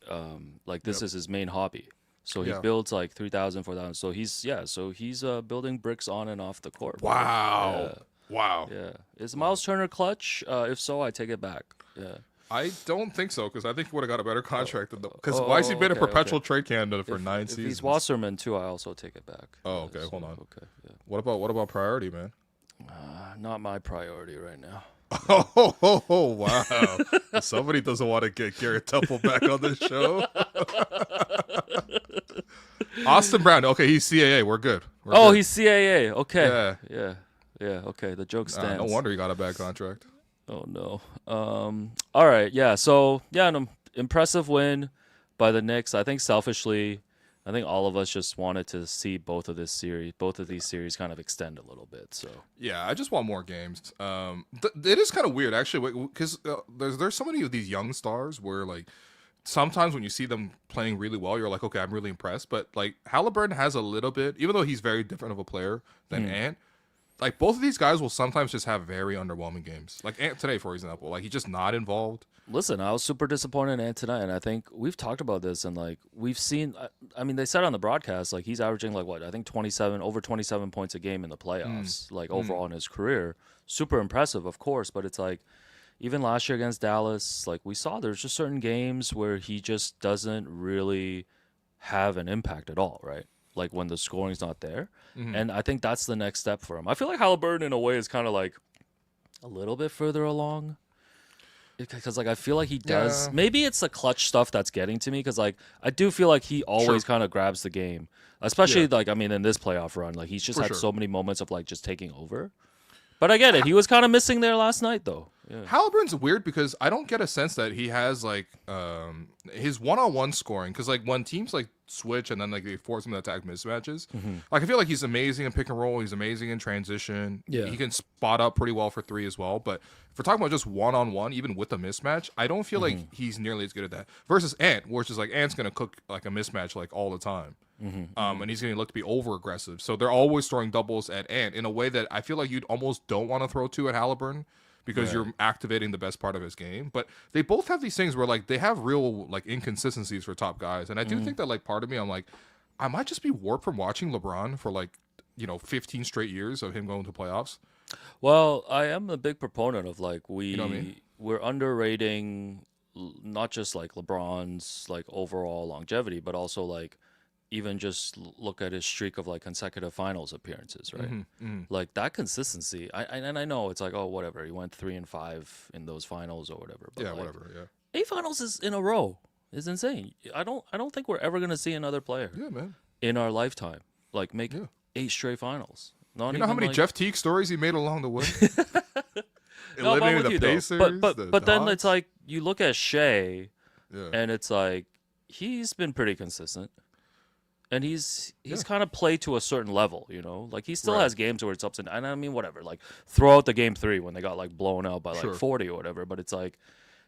this is his main hobby. So he builds like 3,000, 4,000. So he's building bricks on and off the court. Wow. Wow. Yeah. Is Miles Turner clutch? If so, I take it back. Yeah. I don't think so, because I think he would have got a better contract. Because why has he been a perpetual trade candidate for 9 seasons? If he's Wasserman too, I also take it back. Oh, okay. Hold on. Okay. Yeah. What about priority, man? Not my priority right now. Oh, wow. Somebody doesn't want to get Garrett Temple back on this show. Austin Brown. Okay, he's CAA. We're good. He's CAA. Okay. Yeah. Okay. The joke stands. No wonder he got a bad contract. Oh no. All right. Yeah. So an impressive win by the Knicks. I think selfishly, I think all of us just wanted to see both of these series kind of extend a little bit. So Yeah, I just want more games. It is kind of weird actually, because there's so many of these young stars where like sometimes when you see them playing really well, you're like, okay, I'm really impressed. But like Haliburton has a little bit, even though he's very different of a player than Ant. Like both of these guys will sometimes just have very underwhelming games. Like Ant today, for example, like he's just not involved. listen, I was super disappointed in Ant tonight, and I think we've talked about this, and like we've seen. I mean, they said on the broadcast like he's averaging like what I think 27 points a game in the playoffs, like overall in his career. Super impressive, of course, but it's like even last year against Dallas, like we saw there's just certain games where he just doesn't really have an impact at all, right? Like when the scoring's not there. And I think that's the next step for him. I feel like Haliburton in a way is kind of like a little bit further along. Because like I feel like he does. Yeah. Maybe it's the clutch stuff that's getting to me. Because like I do feel like he always kind of grabs the game, especially like I mean in this playoff run, like he's just had so many moments of like just taking over. But I get it. He was kind of missing there last night though. Yeah. Haliburton's weird because I don't get a sense that he has like his one-on-one scoring, because like when teams like switch and then like they force him to attack mismatches, like I feel like he's amazing in pick and roll, he's amazing in transition, he can spot up pretty well for three as well. But if we're talking about just one-on-one, even with a mismatch, I don't feel like he's nearly as good at that versus Ant, which is like Ant's gonna cook like a mismatch like all the time. And he's going to look to be over aggressive. So they're always throwing doubles at Ant in a way that I feel like you'd almost don't want to throw two at Haliburton because you're activating the best part of his game. But they both have these things where like they have real like inconsistencies for top guys. And I do think that like part of me, I'm like, I might just be warped from watching LeBron for like, 15 straight years of him going to playoffs. Well, I am a big proponent of like know what I mean? we're underrating not just like LeBron's like overall longevity, but also like even just look at his streak of like consecutive finals appearances, right? Like that consistency. I know it's like, oh, whatever. He went 3-5 in those finals or whatever. But Yeah, like, whatever. Yeah. 8 finals is in a row is insane. I don't think we're ever gonna see another player Yeah, man. in our lifetime like make 8 straight finals. Not You know how even, many like, Jeff Teague stories he made along the way? No, I'm Eliminating with the you, though. Pacers, But then Hawks. it's like you look at Shai, Yeah. and it's like he's been pretty consistent, and he's kind of played to a certain level, Like he still Right. has games where it's ups and I mean whatever. Like throw out the game 3 when they got like blown out by like 40 or whatever. But it's like,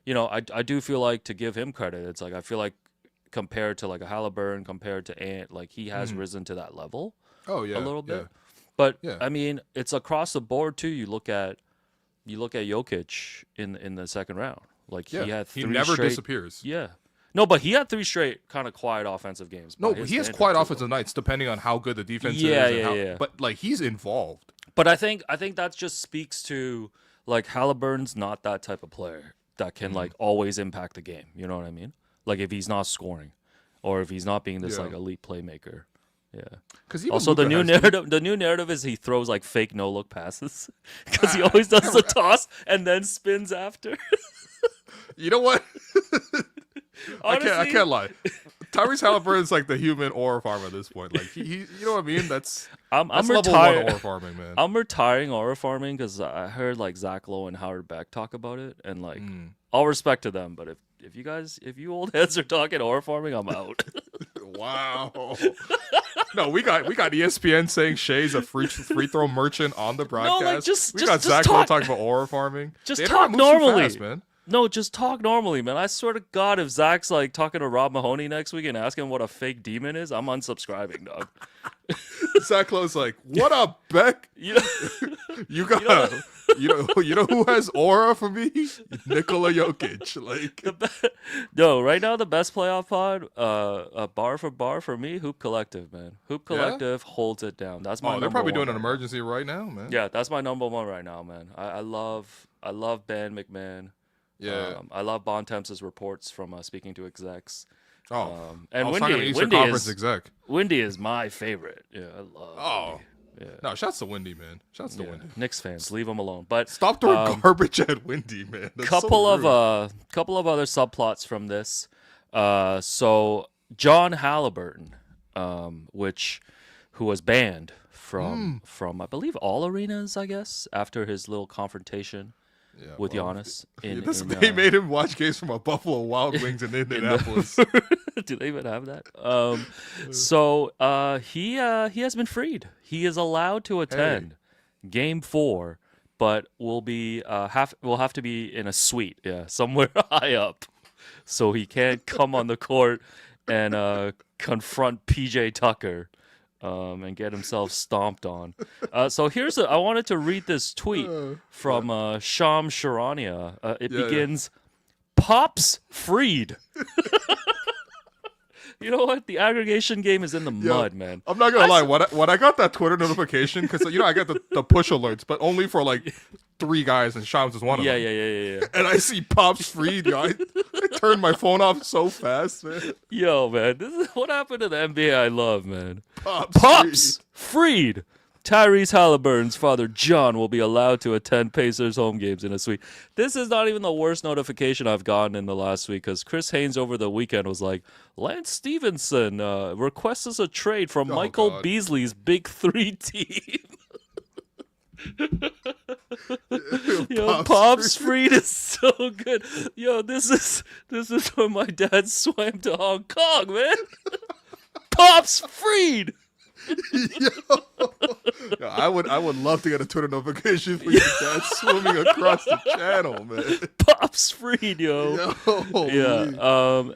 I do feel like to give him credit, it's like I feel like compared to like a Haliburton, compared to Ant, like he has risen to that level Oh yeah, a little bit. yeah. But Yeah. I mean, it's across the board too. You look at Jokic in the second round. Like Yeah. he had He 3 never straight, disappears. Yeah. No, but he had 3 straight kind of quiet offensive games. No, by his he has standards, quite too. offensive nights depending on how good the defense Yeah, is. And yeah. But like he's involved. But I think that just speaks to like Halliburton's not that type of player that can like always impact the game. You know what I mean? Like if he's not scoring, or if he's not being this Yeah. like elite playmaker. Yeah. Because Also, the new narrative is he throws like fake no look passes because he always does the toss and then spins after. You know what? I Honestly, can't lie. Tyrese Haliburton's like the human ore farm at this point. Like he you know what I mean? That's I'm level retired. 1 ore farming, man. I'm retiring aura farming because I heard like Zach Lowe and Howard Beck talk about it, and like all respect to them, but if you old heads are talking aura farming, I'm out. Wow. No, we got ESPN saying Shai's a free throw merchant on the broadcast. We got Zach Lowe talking about aura farming. Just The talk internet moves too normally. fast, man. No, just talk normally, man. I swear to God, if Zach's like talking to Rob Mahoney next week and asking what a fake demon is, I'm unsubscribing, dog. Zach Lowe's like, "What up, Beck? You know, You got you know who has aura for me? Nikola Jokic." Like, no, right now the best playoff pod, bar for me, Hoop Collective, man. Hoop Collective holds it down. That's my. they're probably doing an right emergency right now, man. now. Yeah, that's my number one right now, man. I love Ben McMahon. Yeah. I love Bontemps' reports from speaking to execs. And And I was talking to Eastern Windy Conference is exec. Windy is my favorite. Yeah, I love. Oh. Windy. Yeah. No, shouts to Windy, man. Shouts to Yeah. Windy. Knicks fans, leave them alone. But Stop throwing garbage at Windy, man. That's so couple rude. of other subplots from this. So John Haliburton, who was banned from I believe all arenas, I guess, after his little confrontation with Giannis. They made him watch games from a Buffalo Wild Wings in Indianapolis. Do they even have that? So he has been freed. He is allowed to attend Game 4, but will have to be in a suite, somewhere high up, so he can't come on the court and confront PJ Tucker. And get himself stomped on. So I wanted to read this tweet from Sham Sharania. It begins, Pops freed. You know what? The aggregation game is in the mud, man. I'm not gonna lie. When I got that Twitter notification, because I got the push alerts, but only for like 3 guys, and Shams is one of them. Yeah. And I see Pops freed. I turned my phone off so fast, man. Yo, man, this is what happened to the NBA I love, man. Pops freed. Tyrese Haliburton's father, John, will be allowed to attend Pacers home games in a suite. This is not even the worst notification I've gotten in the last week, because Chris Haynes over the weekend was like, Lance Stevenson requests us a trade from Michael Beasley's Big 3 team. Yo, Pops freed is so good. Yo, this is when my dad swam to Hong Kong, man. Pops freed. Yo, I would love to get a Twitter notification for your dad swimming across the channel, man. Pops freed, yo.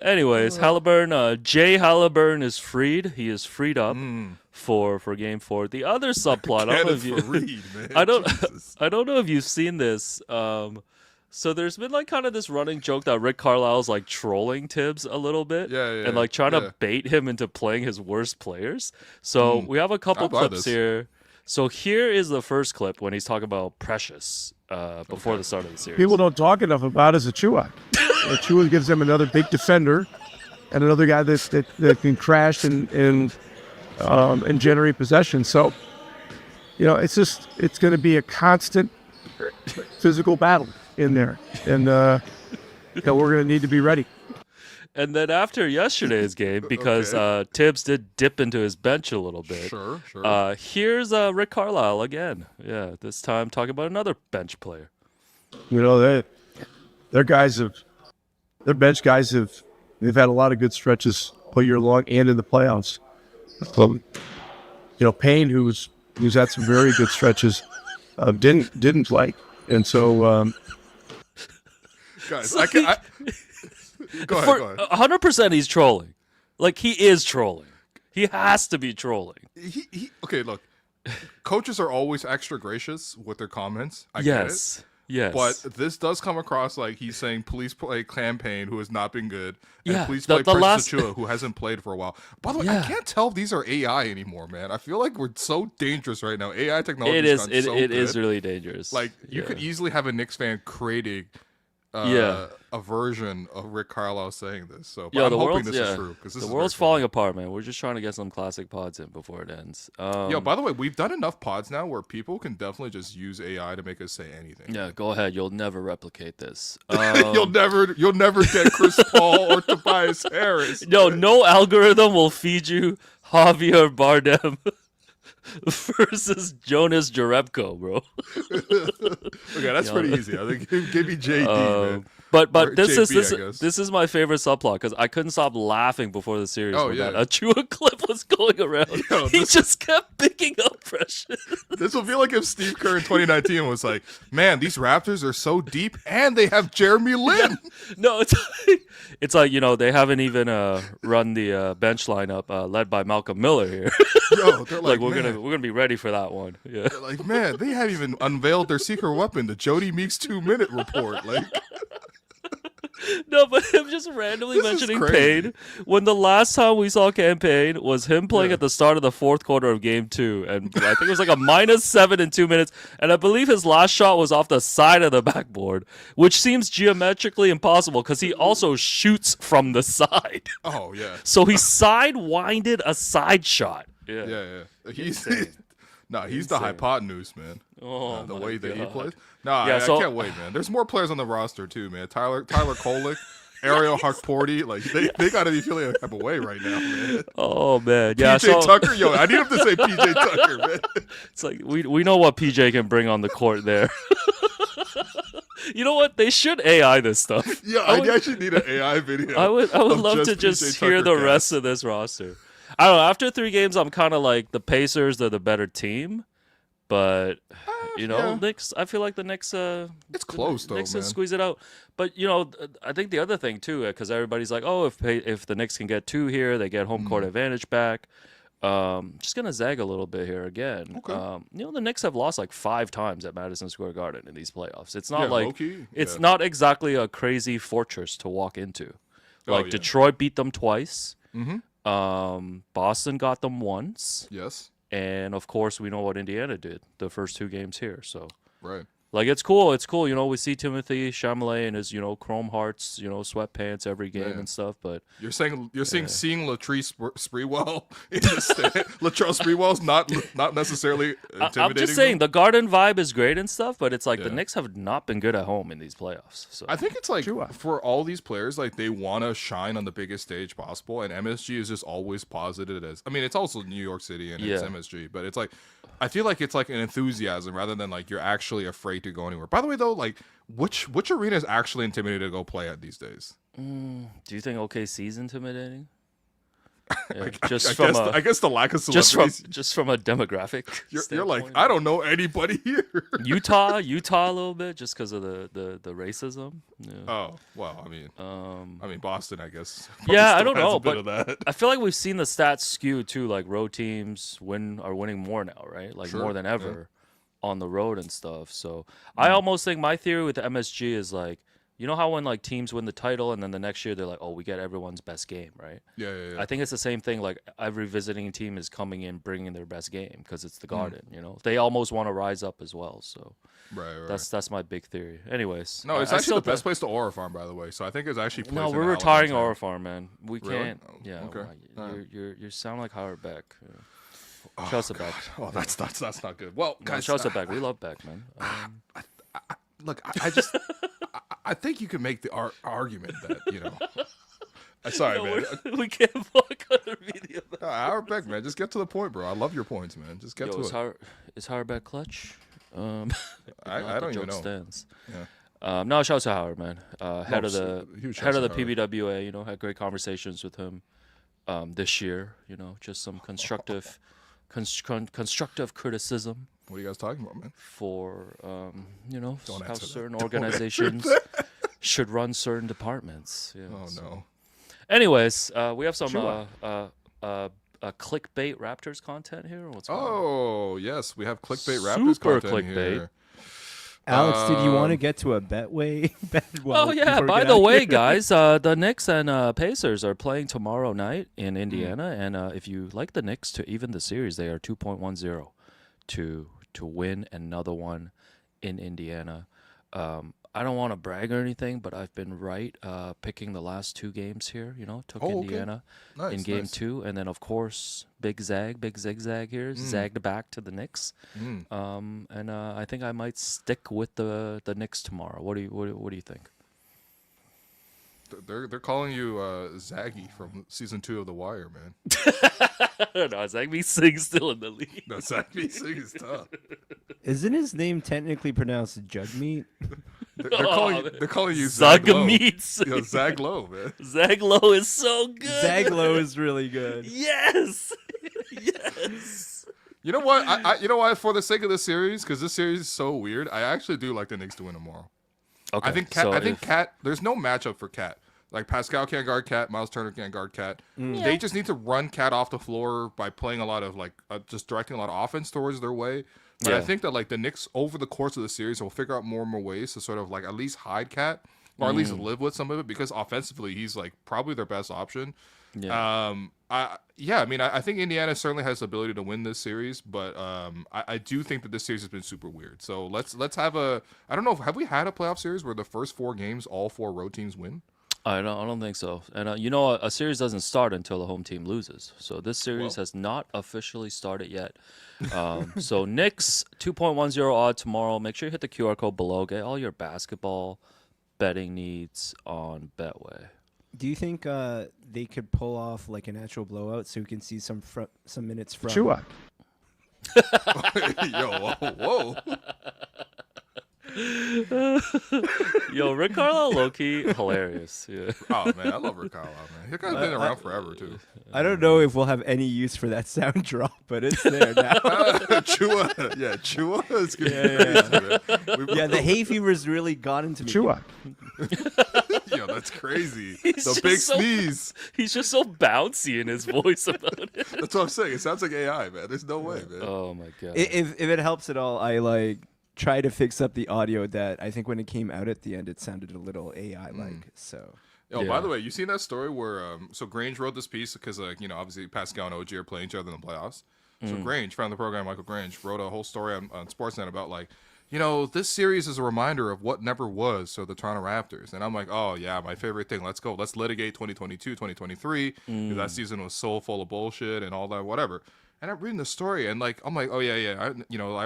Anyways, Haliburton, Jay Haliburton is freed. He is freed up for Game 4. The other subplot, I don't know if you've seen this. So there's been like kind of this running joke that Rick Carlisle's like trolling Tibbs a little bit, and like trying to bait him into playing his worst players. So we have a couple clips here. So here is the first clip when he's talking about Precious before the start of the series. People don't talk enough about is Achua. Achua gives them another big defender and another guy that can crash and generate possession. So it's going to be a constant physical battle in there, and we're going to need to be ready. And then after yesterday's game, because Tibbs did dip into his bench a little bit. Sure. Here's Rick Carlisle again. Yeah, this time talking about another bench player. Their bench guys they've had a lot of good stretches all year long and in the playoffs. Payne, who's had some very good stretches, didn't play, and so. Guys, like, go ahead. 100% he's trolling. Like, he is trolling. He has to be trolling. Okay, look. Coaches are always extra gracious with their comments. I get it. Yes. But this does come across like he's saying, please play Campaign, who has not been good. And Yeah, please play the last- Achua, who hasn't played for a while. By the way, I can't tell if these are AI anymore, man. I feel like we're so dangerous right now. AI technology It is really dangerous. Like, you could easily have a Knicks fan creating a version of Rick Carlisle saying this. So, but I'm hoping this is true, because the world's falling apart, man. We're just trying to get some classic pods in before it ends. By the way, we've done enough pods now where people can definitely just use AI to make us say anything. Yeah, go ahead. You'll never replicate this. You'll never get Chris Paul or Tobias Harris. No algorithm will feed you Javier Bardem versus Jonas Jerebko, bro. Okay, that's pretty easy. I think give me JD, man. But Or this JP, is my favorite subplot, because I couldn't stop laughing before the series. Oh, when yeah. that Achua clip was going around. He just kept picking up Precious. This will feel like if Steve Kerr in 2019 was like, man, these Raptors are so deep, and they have Jeremy Lin. No, it's like they haven't even run the bench lineup led by Malcolm Miller here. Yo, they're like, we're gonna be ready for that one. Yeah. They're like, man, they haven't even unveiled their secret weapon, the Jody Meeks 2-minute report. Like, No, but him just randomly This is mentioning crazy. Payne, when the last time we saw Campaign was him playing at the start of the fourth quarter of Game 2, and I think it was like a -7 in 2 minutes, and I believe his last shot was off the side of the backboard, which seems geometrically impossible because he also shoots from the side. oh, yeah. So he side-winded a side shot. Yeah. He's the hypotenuse, man. Oh, The my way that he God. plays. Yeah, I so- can't wait, man. There's more players on the roster too, man. Tyler Kolek, Ariel Harkporty, like they gotta be feeling a type of way right now, man. Oh, man. Yeah, PJ so Tucker, yo, I need him to say PJ Tucker, man. it's like we know what PJ can bring on the court there. You know what? They should AI this stuff. Yeah, I actually need an AI video. I would of love to PJ just hear Tucker the rest of this roster. I don't know. After 3 games, I'm kind of like the Pacers. They're the better team, but yeah. Knicks. I feel like the Knicks. It's close though, Knicks man. will squeeze it out. But I think the other thing too, because everybody's like, oh, if the Knicks can get 2 here, they get home court advantage back. Just gonna zag a little bit here again. Okay. The Knicks have lost like 5 times at Madison Square Garden in these playoffs. It's not Yeah, like low-key, it's yeah. not exactly a crazy fortress to walk into. Like yeah. Detroit beat them twice. Mhm. Boston got them once, Yes. and of course we know what Indiana did the first 2 games here. So Right. like it's cool. It's cool. We see Timothy Chalamet in his chrome hearts, sweatpants every game Man. and stuff. But You're seeing seeing Latrell Sprewell in the stand. Latrell Sprewell's not necessarily intimidating. I'm just saying the Garden vibe is great and stuff, but it's like the Yeah. Knicks have not been good at home in these playoffs. So I think it's like for all these players, like they want to shine on the biggest stage possible, and MSG is just always posited as. I mean, it's also New York City and it's Yeah. MSG, but it's like I feel like it's like an enthusiasm rather than like you're actually afraid to go anywhere. By the way, though, like which arena is actually intimidated to go play at these days? do you think OKC is intimidating? Yeah, I guess the lack of celebrities. just from a demographic. You're like standpoint. I don't know anybody here. Utah a little bit just because of the racism. Yeah. Oh well, I mean Boston, I guess. Yeah, I Probably don't still has know, a bit of that. I feel like we've seen the stats skew too. Like road teams are winning more now, right? Like Sure, more than yeah. ever on the road and stuff. So I almost think my theory with the MSG is like, you know how when like teams win the title and then the next year they're like, oh, we get everyone's best game, right? Yeah. I think it's the same thing. Like every visiting team is coming in bringing their best game because it's the Garden. They almost want to rise up as well. So Right. that's my big theory. Anyways, No, it's I actually still the best place to Aura Farm, by the way. So I think it's actually. No, plays in we're the retiring Alabama Aura Farm, man. We Really? can't. Oh, Yeah. okay. You sound like Howard Beck. Yeah. Chelsea Beck. Oh, that's not good. Well, guys, Chelsea Beck. We love Beck, man. look, I just I think you could make the argument that sorry, man. We can't fuck on the video. Howard Beck, man, just get to the point, bro. I love your points, man. Just get to it. Is Howard Beck clutch? I don't even know. Stands. Yeah. No, shout out to Howard, man. Head of huge the shouts to Howard. PBWA. Had great conversations with him this year. Just some constructive criticism What are you guys talking about, man? for how answer that. certain Don't organizations should run certain departments. Yeah, Oh so. no. Anyways, we have some Sure. clickbait Raptors content here. Or what's going on? Oh yes, we have clickbait Raptors Super content clickbait. here. Alex, did you want to get to a bet? Oh yeah! By the way, guys, the Knicks and Pacers are playing tomorrow night in Indiana, and if you like the Knicks to even the series, they are 2.10 to win another one in Indiana. I don't want to brag or anything, but I've been right picking the last 2 games here. Took Oh, okay. Indiana Nice, in game nice. 2, and then of course big zigzag here, zagged back to the Knicks. And I think I might stick with the Knicks tomorrow. What do you think? They're calling you Zaggy from season 2 of The Wire, man. No, Zagby Singh's still in the league. No, Zaggy Singh is tough. Isn't his name technically pronounced Jugmeat? They're calling you Zaglow. Zagameets. Zaglow, man. Zaglow is so good. Zaglow is really good. Yes. Yes. You know what? You know what? For the sake of this series, because this series is so weird, I actually do like the Knicks to win tomorrow. Okay. I think Cat. There's no matchup for Cat. Like Pascal can't guard Cat, Miles Turner can't guard Cat. They just need to run Cat off the floor by playing a lot of just directing a lot of offense towards their way. But I think that the Knicks over the course of the series will figure out more and more ways to sort of at least hide Cat or at least live with some of it, because offensively he's probably their best option. Yeah. I think Indiana certainly has the ability to win this series, but I do think that this series has been super weird. So let's have I don't know, have we had a playoff series where the first 4 games all 4 road teams win? I don't think so. And a series doesn't start until the home team loses. So this series has not officially started yet. So Knicks 2.10 odd tomorrow. Make sure you hit the QR code below. Get all your basketball betting needs on Betway. Do you think they could pull off an actual blowout so we can see some minutes from Chua. Yo, whoa. Yo, Rick Carlisle, low-key, hilarious. Yeah. Oh man, I love Rick Carlisle, man. That guy's been around forever too. I don't know if we'll have any use for that sound drop, but it's there now. Chua, yeah, Chua is good. Yeah, the hay fever's really got into me. Chua. Yo, that's crazy. He's The just big so- sneeze. He's just so bouncy in his voice about it. That's what I'm saying. It sounds like AI, man. There's no way, man. Oh my god. If it helps at all, I like try to fix up the audio that I think when it came out at the end, it sounded a little AI like. So. Oh, Yeah. by the way, you seen that story where so Grange wrote this piece because obviously Pascal and OG are playing each other in the playoffs. So Grange, friend of the program, Michael Grange, wrote a whole story on Sportsnet about this series is a reminder of what never was. So the Toronto Raptors, and I'm like, oh yeah, my favorite thing. Let's go. Let's litigate 2022, 2023 because that season was so full of bullshit and all that, whatever. And I'm reading the story and I'm like, oh yeah.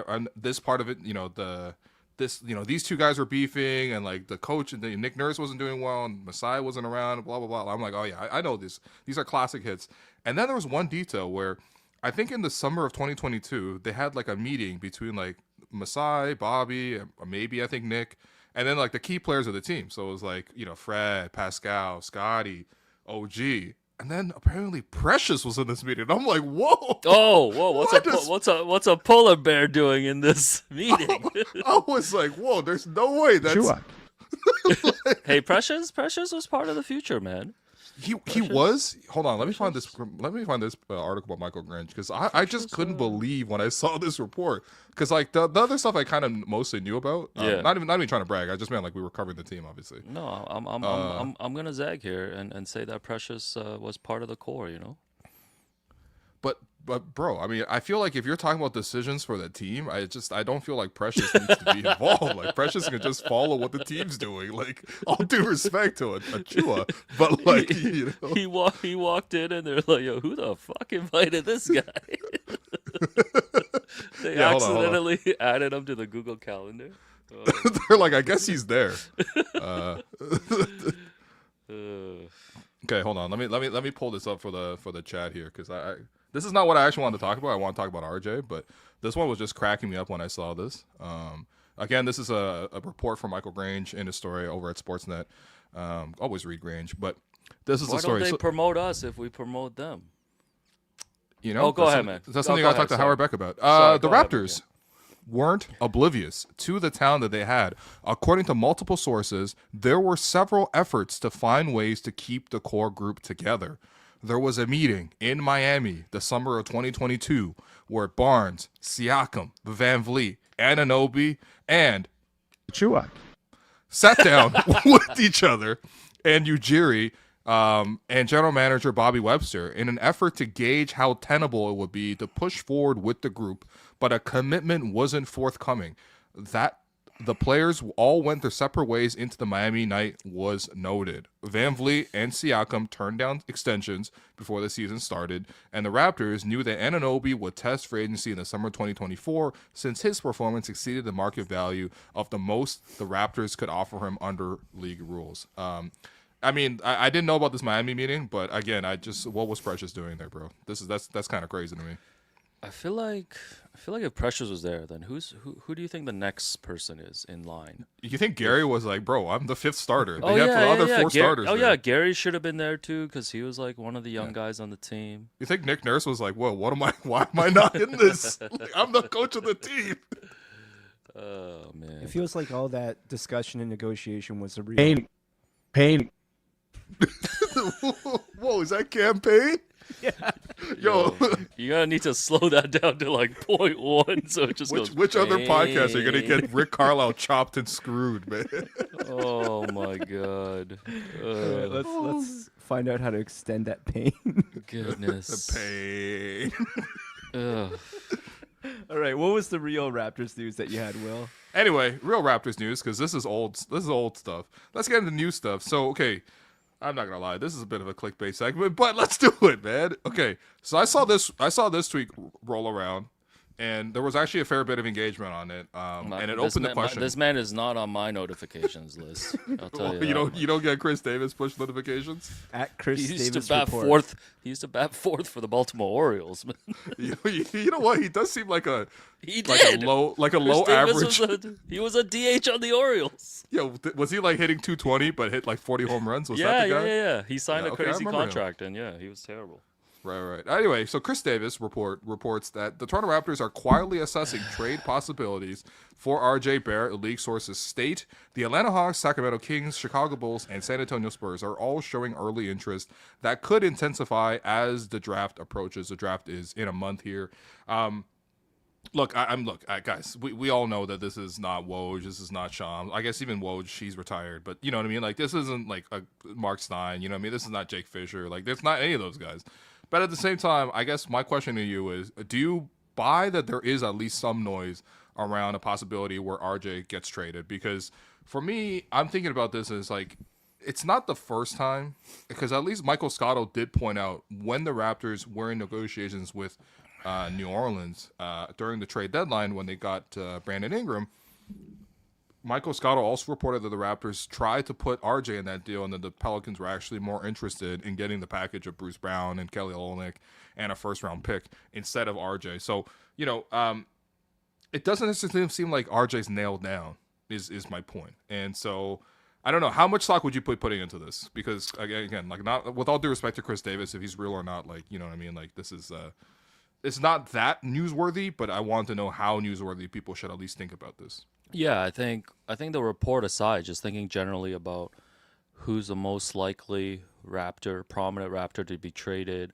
I'm this part of it, these two guys were beefing, and like the coach and Nick Nurse wasn't doing well, and Masai wasn't around, blah blah blah. I'm like, oh yeah, I know this. These are classic hits. And then there was one detail where I think in the summer of 2022 they had like a meeting between like Masai, Bobby, maybe I think Nick, and then like the key players of the team. So it was like Fred, Pascal, Scotty, OG. And then apparently Precious was in this meeting. And I'm like, whoa. Oh, whoa! What's a polar bear doing in this Oh, meeting? I was like, whoa, there's no way that's Chua. Hey, Precious was part of the future, man. he was. Hold on, let me find this article about Michael Grange because I just couldn't believe when I saw this report because like the other stuff I kind of mostly knew about. Yeah. Not even trying to brag. I just meant like we were covering the team, obviously. No, I'm gonna zag here and say that Precious was part of the core. But bro, I mean, I feel like if you're talking about decisions for the team, I don't feel like Precious needs to be involved. Like Precious can just follow what the team's doing. Like all due respect to a Chua, but like He walked in and they're like, "Yo, who the fuck invited this guy?" They Yeah, hold on. accidentally added him to the Google Calendar. they're like, I guess he's there. Okay, hold on. Let me pull this up for the chat here because this is not what I actually wanted to talk about. I want to talk about RJ, but this one was just cracking me up when I saw this. Again, this is a report from Michael Grange in his story over at Sportsnet. Always read Grange, but this is Why the story. don't they promote us if we promote them? Go ahead, man. That's something I talked to Howard Beck about. Sorry, The go ahead, Raptors weren't oblivious to the talent that they had. According to multiple sources, there were several efforts to find ways to keep the core group together. There was a meeting in Miami the summer of 2022 where Barnes, Siakam, Van Vliet, Anunoby, and Chua. sat down with each other and Ujiri and general manager Bobby Webster in an effort to gauge how tenable it would be to push forward with the group, but a commitment wasn't forthcoming. That the players all went their separate ways into the Miami night was noted. Van Vliet and Siakam turned down extensions before the season started, and the Raptors knew that Anunoby would test free agency in the summer of 2024 since his performance exceeded the market value of the most the Raptors could offer him under league rules. I mean, I didn't know about this Miami meeting, but again, what was Precious doing there, bro? That's kind of crazy to me. I feel like if Precious was there, then who do you think the next person is in line? You think Gary was like, bro, I'm the fifth starter. They Oh have yeah, the other yeah. four starters. Oh there. yeah, Gary should have been there too because he was like one of the young guys on the team. You think Nick Nurse was like, whoa, why am I not in this? Like, I'm the coach of the team. Oh man. It feels like all that discussion and negotiation was a real Pain. Whoa, is that campaign? Yeah. Yo, you gotta need to slow that down to like 0.1 so it just goes. which other podcast are you gonna get Rick Carlisle chopped and screwed, man? Oh my god. All right, let's find out how to extend that pain. Goodness. Pain. Ugh. All right, what was the real Raptors news that you had, Will? Anyway, real Raptors news because this is old stuff. Let's get into new stuff. So, okay, I'm not gonna lie, this is a bit of a clickbait segment, but let's do it, man. Okay, so I saw this tweet roll around. and there was actually a fair bit of engagement on it, and it opened the question. This man is not on my notifications list. I'll tell you. You don't get Chris Davis push notifications. At Chris He used Davis to bat report. fourth. He used to bat fourth for the Baltimore Orioles. Man. You know what? He does seem like a He like did. a low Chris average. he was a DH on the Orioles. Yo, was he like hitting 220 but hit like 40 home runs? Was that the guy? Yeah. He signed Yeah, a okay, I crazy remember him. contract, and he was terrible. Right. Anyway, so Chris Davis reports that the Toronto Raptors are quietly assessing trade possibilities for RJ Barrett. League sources state the Atlanta Hawks, Sacramento Kings, Chicago Bulls, and San Antonio Spurs are all showing early interest that could intensify as the draft approaches. The draft is in a month here. Look, guys, we all know that this is not Woj, this is not Shams. I guess even Woj, he's retired, but you know what I mean? Like, this isn't like a Mark Stein, you know what I mean? This is not Jake Fisher. Like, there's not any of those guys. But at the same time, I guess my question to you is, do you buy that there is at least some noise around a possibility where RJ gets traded? Because for me, I'm thinking about this as like, it's not the first time, because at least Michael Scotto did point out when the Raptors were in negotiations with New Orleans during the trade deadline when they got Brandon Ingram. Michael Scotto also reported that the Raptors tried to put RJ in that deal, and that the Pelicans were actually more interested in getting the package of Bruce Brown and Kelly Olynyk and a first-round pick instead of RJ. So, you know, it doesn't necessarily seem like RJ's nailed down, is my point. And so, I don't know. How much stock would you putting into this? Because, again, like, not with all due respect to Chris Davis, if he's real or not, like, you know what I mean? Like, this is... it's not that newsworthy, but I want to know how newsworthy people should at least think about this. Yeah, I think the report aside, just thinking generally about who's the most likely prominent Raptor to be traded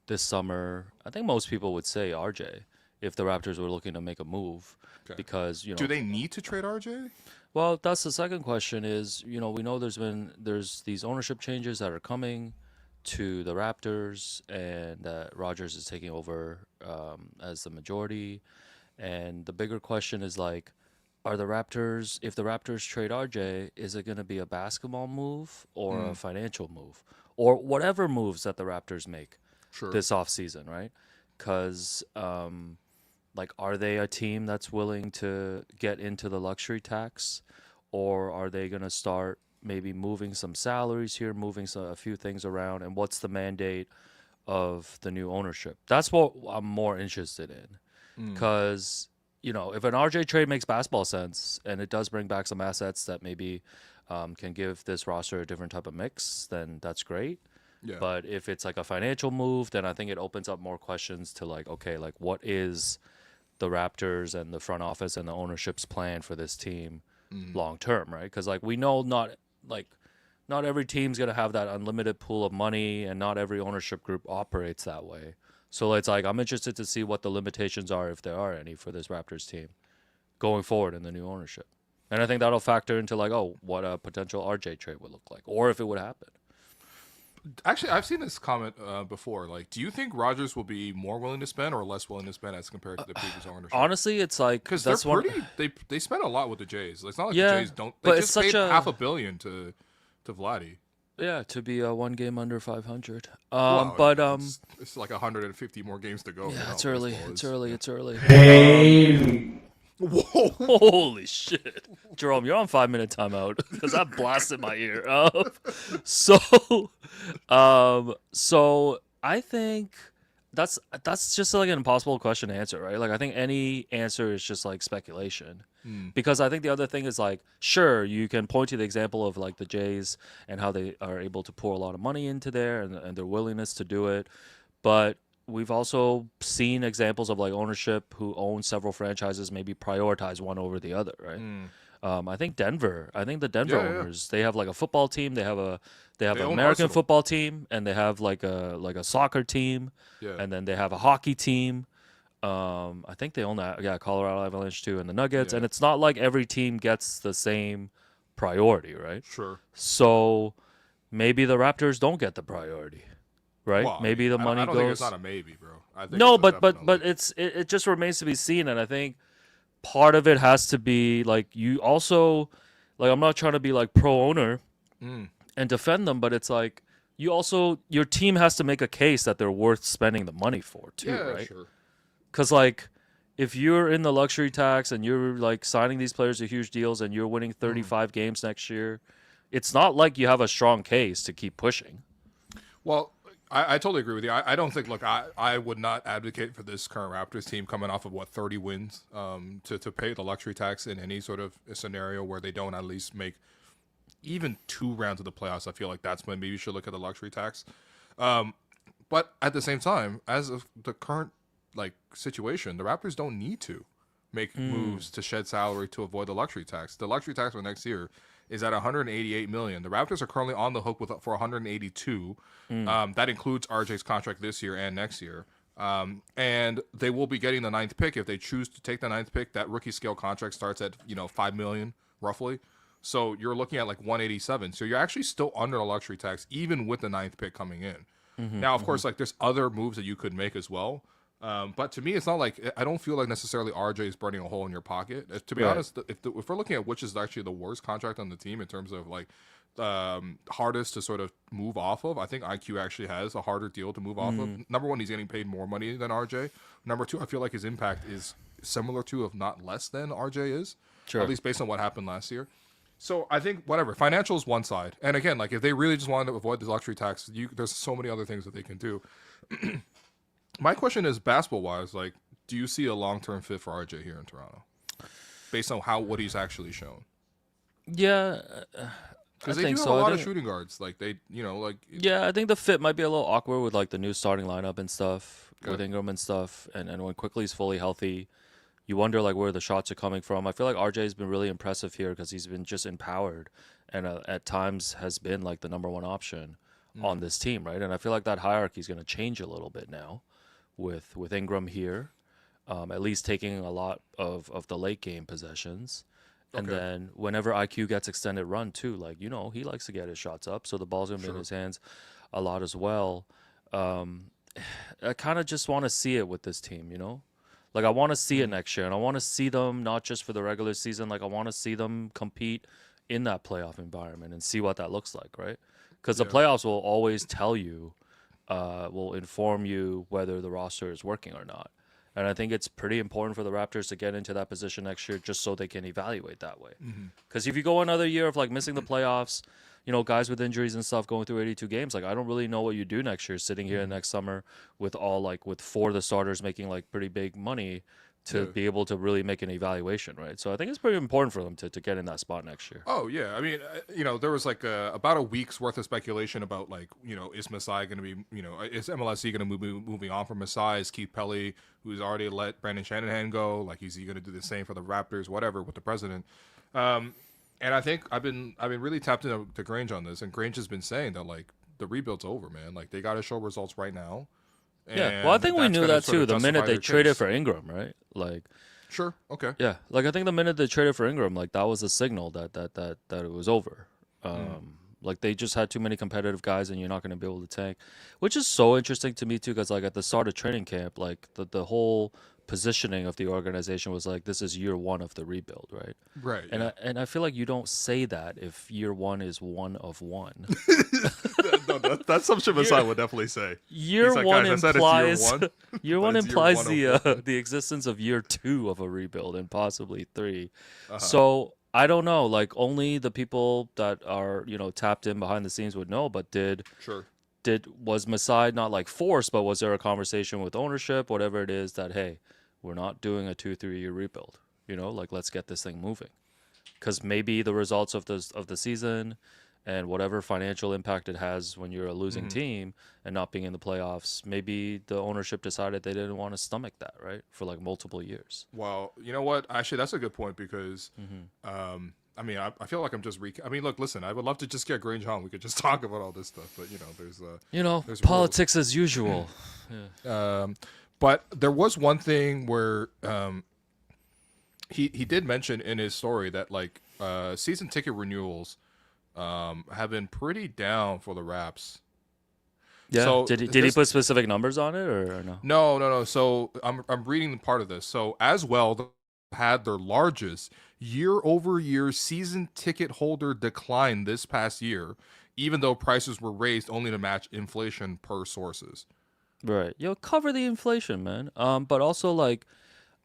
this summer, I think most people would say RJ if the Raptors were looking to make a move. Okay. Because, you know, Do they need to trade RJ? well, that's the second question is, you know, we know there's these ownership changes that are coming to the Raptors, and Rodgers is taking over as the majority. And the bigger question is like, if the Raptors trade RJ, is it going to be a basketball move or a financial move or whatever moves that the Raptors make this offseason, right? Because like, are they a team that's willing to get into the luxury tax, or are they going to start maybe moving some salaries here, moving a few things around, and what's the mandate of the new ownership? That's what I'm more interested in, because you know, if an RJ trade makes basketball sense and it does bring back some assets that maybe can give this roster a different type of mix, then that's great. Yeah. But if it's like a financial move, then I think it opens up more questions to like, okay, like what is the Raptors and the front office and the ownership's plan for this team long term, right? Because like we know not every team's gonna have that unlimited pool of money, and not every ownership group operates that way. So it's like I'm interested to see what the limitations are, if there are any, for this Raptors team going forward in the new ownership. And I think that'll factor into like, oh, what a potential RJ trade would look like, or if it would happen. Actually, I've seen this comment before. Like, do you think Rodgers will be more willing to spend or less willing to spend as compared to the previous ownership? Honestly, it's like Because they're they spend a lot with the Jays. It's not like Yeah, the Jays don't. They but just it's such paid a- $500 million to Vladdy. Yeah, to be one game under 500. Well, But it's like 150 more games to go. yeah, you know, it's early. baseball It's is- early. It's early. Whoa! Holy shit, Jerome, you're on 5-minute timeout because that blasted my ear. So I think that's just like an impossible question to answer, right? Like I think any answer is just like speculation. Because I think the other thing is like, sure, you can point to the example of like the Jays and how they are able to pour a lot of money into there and their willingness to do it. But we've also seen examples of like ownership who own several franchises maybe prioritize one over the other, right? I think the Denver Yeah. owners, they have like a football team, they have an own American Arsenal. football team, and they have like a soccer team, Yeah. and then they have a hockey team. I think they own that, Colorado Avalanche too, and the Nuggets. Yeah. And it's not like every team gets the same priority, right? Sure. So maybe the Raptors don't get the priority, right? Well, maybe the money I don't goes. think it's not a maybe, bro. I think No, it's a but definitely. it just remains to be seen, and I think part of it has to be like you also like I'm not trying to be like pro owner and defend them, but it's like your team has to make a case that they're worth spending the money for too, Yeah, right? sure. Because like if you're in the luxury tax and you're like signing these players to huge deals and you're winning Mm. 35 games next year, it's not like you have a strong case to keep pushing. Well, I totally agree with you. I don't think. Look, I would not advocate for this current Raptors team coming off of 30 wins to pay the luxury tax in any sort of scenario where they don't at least make even 2 rounds of the playoffs. I feel like that's when maybe you should look at the luxury tax. But at the same time, as of the current situation, the Raptors don't need to make moves to shed salary to avoid the luxury tax. The luxury tax for next year is at 188 million. The Raptors are currently on the hook for 182. That includes RJ's contract this year and next year. And they will be getting the 9th pick if they choose to take the 9th pick. That rookie scale contract starts at $5 million roughly. So you're looking at 187. So you're actually still under the luxury tax even with the 9th pick coming in. Now, of course, there's other moves that you could make as well. But to me, it's not I don't feel like necessarily RJ is burning a hole in your pocket. To be honest, if we're looking at which is actually the worst contract on the team in terms of hardest to sort of move off of, I think IQ actually has a harder deal to move off of. Number one, he's getting paid more money than RJ. Number two, I feel like his impact is similar to, if not less than RJ is, at least based on what happened last year. So I think whatever, financial is one side. And again, if they really just wanted to avoid the luxury tax, there's so many other things that they can do. My question is, basketball-wise, do you see a long-term fit for RJ here in Toronto, based on what he's actually shown? Yeah, because they do have a lot of shooting guards. Yeah, I think the fit might be a little awkward with the new starting lineup and stuff with Ingram and stuff, and when Quickly's fully healthy, you wonder where the shots are coming from. I feel like RJ's been really impressive here because he's been just empowered, and at times has been the number one option on this team, right? And I feel like that hierarchy is going to change a little bit now. With Ingram here, at least taking a lot of the late game possessions. And then whenever IQ gets extended run too, he likes to get his shots up. So the ball's going to be in his hands a lot as well. I kind of just want to see it with this team, I want to see it next year. And I want to see them not just for the regular season. I want to see them compete in that playoff environment and see what that looks like, right? Because the playoffs will always tell you, will inform you whether the roster is working or not. And I think it's pretty important for the Raptors to get into that position next year just so they can evaluate that way. Because if you go another year of missing the playoffs, guys with injuries and stuff going through 82 games, I don't really know what you do next year sitting here next summer with with 4 of the starters making pretty big money to be able to really make an evaluation, right? So I think it's pretty important for them to get in that spot next year. Oh, yeah. I mean, there was about a week's worth of speculation about is Masai going to be, is MLSE going to be moving on from Masai? Is Keith Pelly, who's already let Brandon Shanahan go, is he going to do the same for the Raptors, whatever, with the president? And I think I've been really tapped into Grange on this, and Grange has been saying that the rebuild's over, man. They got to show results right now. Yeah, well, I think we knew that too the minute they traded for Ingram, right? Sure, okay. Yeah, I think the minute they traded for Ingram, that was a signal that it was over. They just had too many competitive guys, and you're not going to be able to tank, which is so interesting to me too, because at the start of training camp, the whole positioning of the organization was this is year one of the rebuild, right? Right. And I feel like you don't say that if year one is one of one. No, that's something Masai would definitely say. Year one implies year one implies the existence of year two of a rebuild and possibly 3. So I don't know. Only the people that are tapped in behind the scenes would know. But was Masai not forced? But was there a conversation with ownership, whatever it is, that hey, we're not doing a 2-3 year rebuild. Let's get this thing moving. Because maybe the results of the season and whatever financial impact it has when you're a losing team and not being in the playoffs, maybe the ownership decided they didn't want to stomach that, right, for multiple years. Well, you know what? Actually, that's a good point because, I mean, I feel like I'm just I mean, look, listen, I would love to just get Grange on. We could just talk about all this stuff, but there's politics as usual. But there was one thing where he did mention in his story that season ticket renewals have been pretty down for the Raps. Yeah. So did he put specific numbers on it or no? No. So I'm reading part of this. So as well, had their largest year-over-year season ticket holder decline this past year, even though prices were raised only to match inflation per sources. Right. Cover the inflation, man. But also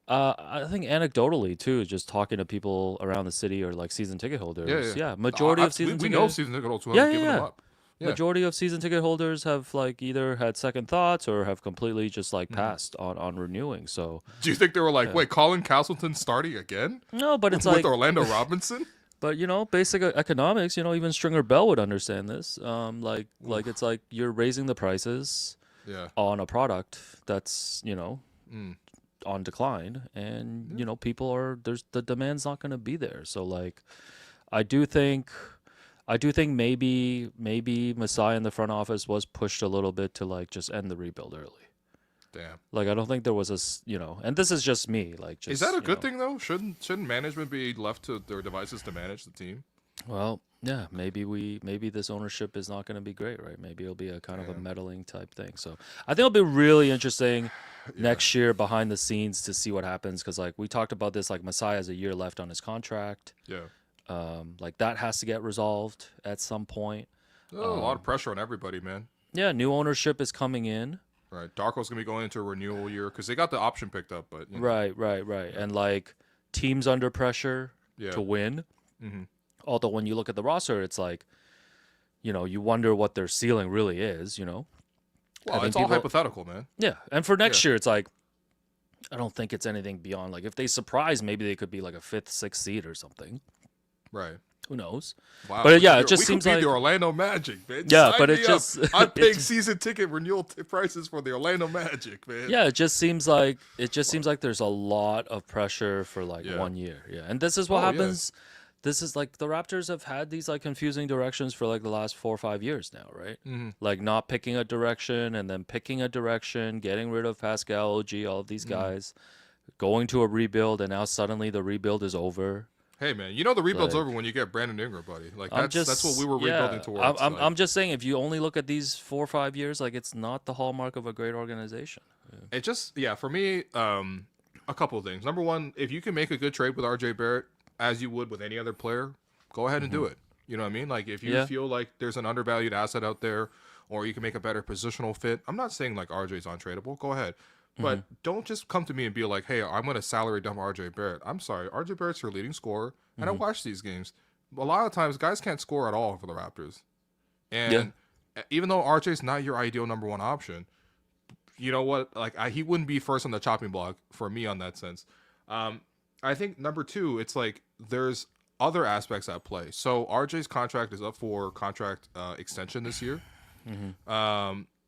I think anecdotally too, just talking to people around the city or like season ticket holders. Yeah. Majority of season we ticket know season ticket holders who Yeah, haven't yeah, given them yeah. up. Yeah. Majority of season ticket holders have like either had second thoughts or have completely just like Mm-hmm. passed on renewing. So Do you think they were like, wait, Colin Castleton starting again no, but it's with like, Orlando Robinson? but basic economics. Even Stringer Bell would understand this. Like it's like you're raising the prices Yeah. on a product that's on decline, and people are the demand's not going to be there. So like, I do think maybe Masai in the front office was pushed a little bit to like just end the rebuild early. Damn. Like I don't think there was and this is just me. Like, just, Is that a good thing though? Shouldn't management be left to their devices to manage the team? Well, yeah, maybe this ownership is not going to be great, right? Maybe it'll be a kind of a meddling type thing. So I think it'll be really interesting next year behind the scenes to see what happens, because like we talked about this, like Masai has a year left on his contract. Yeah. Like that has to get resolved at some point. A lot of pressure on everybody, man. Yeah, new ownership is coming in. Right. Darko's gonna be going into a renewal year because they got the option picked up, but Right. And like teams under pressure to win. Mm-hmm. Although when you look at the roster, it's like, you wonder what their ceiling really is. Well, I think it's all hypothetical, man. Yeah, and for next year, it's like, I don't think it's anything beyond like if they surprise, maybe they could be like a 5th, 6th seed or something. Right. Who knows? Wow. But yeah, it just we seems could be like the Orlando Magic, man. Yeah, Sign but it me just up. I'm it paying just- season ticket renewal prices for the Orlando Magic, man. Yeah, it just seems like there's a lot of pressure for like 1 year. Yeah, and this is what happens. This is like the Raptors have had these like confusing directions for like the last 4 or 5 years now, right? Mm-hmm. Like not picking a direction and then picking a direction, getting rid of Pascal, OG, all of these guys, going to a rebuild, and now suddenly the rebuild is over. Hey, man, the rebuild's Like- over when you get Brandon Ingram, buddy. Like I'm that's what we were rebuilding towards. I'm just saying, if you only look at these 4 or 5 years, like it's not the hallmark of a great organization. It just, for me, a couple of things. Number one, if you can make a good trade with RJ Barrett, as you would with any other player, go ahead and do it. You know what I mean? Like if you feel like there's an undervalued asset out there, or you can make a better positional fit. I'm not saying like RJ's untradeable. Go ahead. But don't just come to me and be like, hey, I'm going to salary dump RJ Barrett. I'm sorry. RJ Barrett's your leading scorer, and I watch these games. A lot of times, guys can't score at all for the Raptors. And even though RJ's not your ideal number one option, you know what? Like he wouldn't be first on the chopping block for me on that sense. I think number two, it's like there's other aspects at play. So RJ's contract is up for contract extension this year.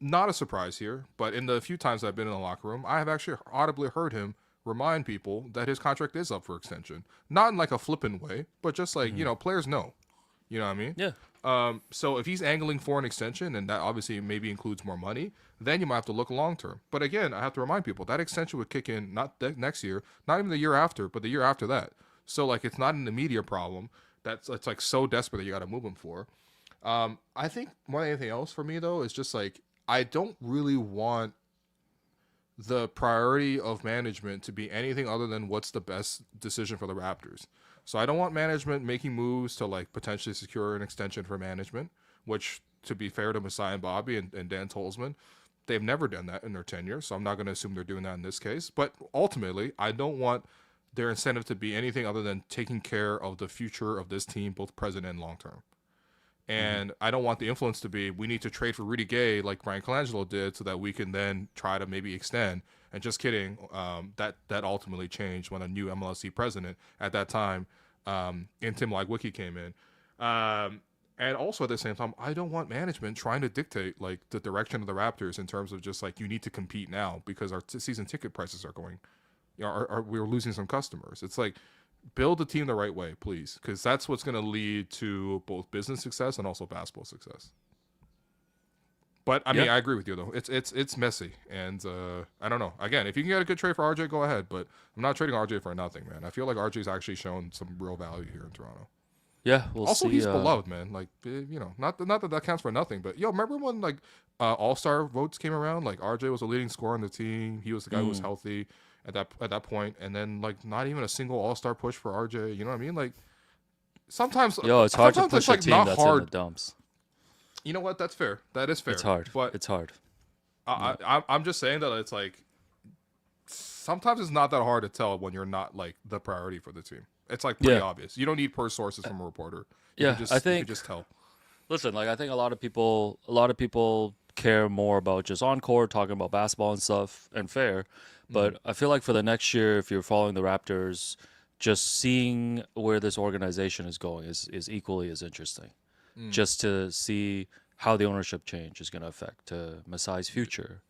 Not a surprise here, but in the few times I've been in the locker room, I have actually audibly heard him remind people that his contract is up for extension. Not in like a flippant way, but just like, players know. You know what I mean? Yeah. So if he's angling for an extension, and that obviously maybe includes more money, then you might have to look long term. But again, I have to remind people that extension would kick in not next year, not even the year after, but the year after that. So like it's not an immediate problem. It's like so desperate that you got to move him for. I think more than anything else for me though is just like I don't really want the priority of management to be anything other than what's the best decision for the Raptors. So I don't want management making moves to like potentially secure an extension for management, which to be fair to Masai and Bobby and Dan Tolzman, they've never done that in their tenure. So I'm not going to assume they're doing that in this case. But ultimately, I don't want their incentive to be anything other than taking care of the future of this team, both present and long term. And I don't want the influence to be, we need to trade for Rudy Gay like Brian Colangelo did so that we can then try to maybe extend. And just kidding, that ultimately changed when a new MLSE president at that time, in Tim Lagwicki came in. And also at the same time, I don't want management trying to dictate like the direction of the Raptors in terms of just like, you need to compete now because our season ticket prices are going, we're losing some customers. It's like, build the team the right way, please, because that's what's going to lead to both business success and also basketball success. But I mean, I agree with you though. It's messy, and I don't know. Again, if you can get a good trade for RJ, go ahead. But I'm not trading RJ for nothing, man. I feel like RJ's actually shown some real value here in Toronto. Yeah, we'll also, see. he's beloved, man. Like not that counts for nothing. But remember when like All-Star votes came around? Like RJ was a leading scorer on the team. He was the guy who was healthy at that point, and then like not even a single All-Star push for RJ. You know what I mean? Like sometimes, it's hard to push a like team not that's hard. in the dumps. You know what? That's fair. That is fair. It's hard, but it's hard. I'm just saying that it's like sometimes it's not that hard to tell when you're not like the priority for the team. It's like pretty obvious. You don't need per sources from a reporter. You can I think you can just tell. Listen, like I think a lot of people care more about just on court talking about basketball and stuff, and fair. But I feel like for the next year, if you're following the Raptors, just seeing where this organization is going is equally as interesting. Just to see how the ownership change is going to affect Masai's future.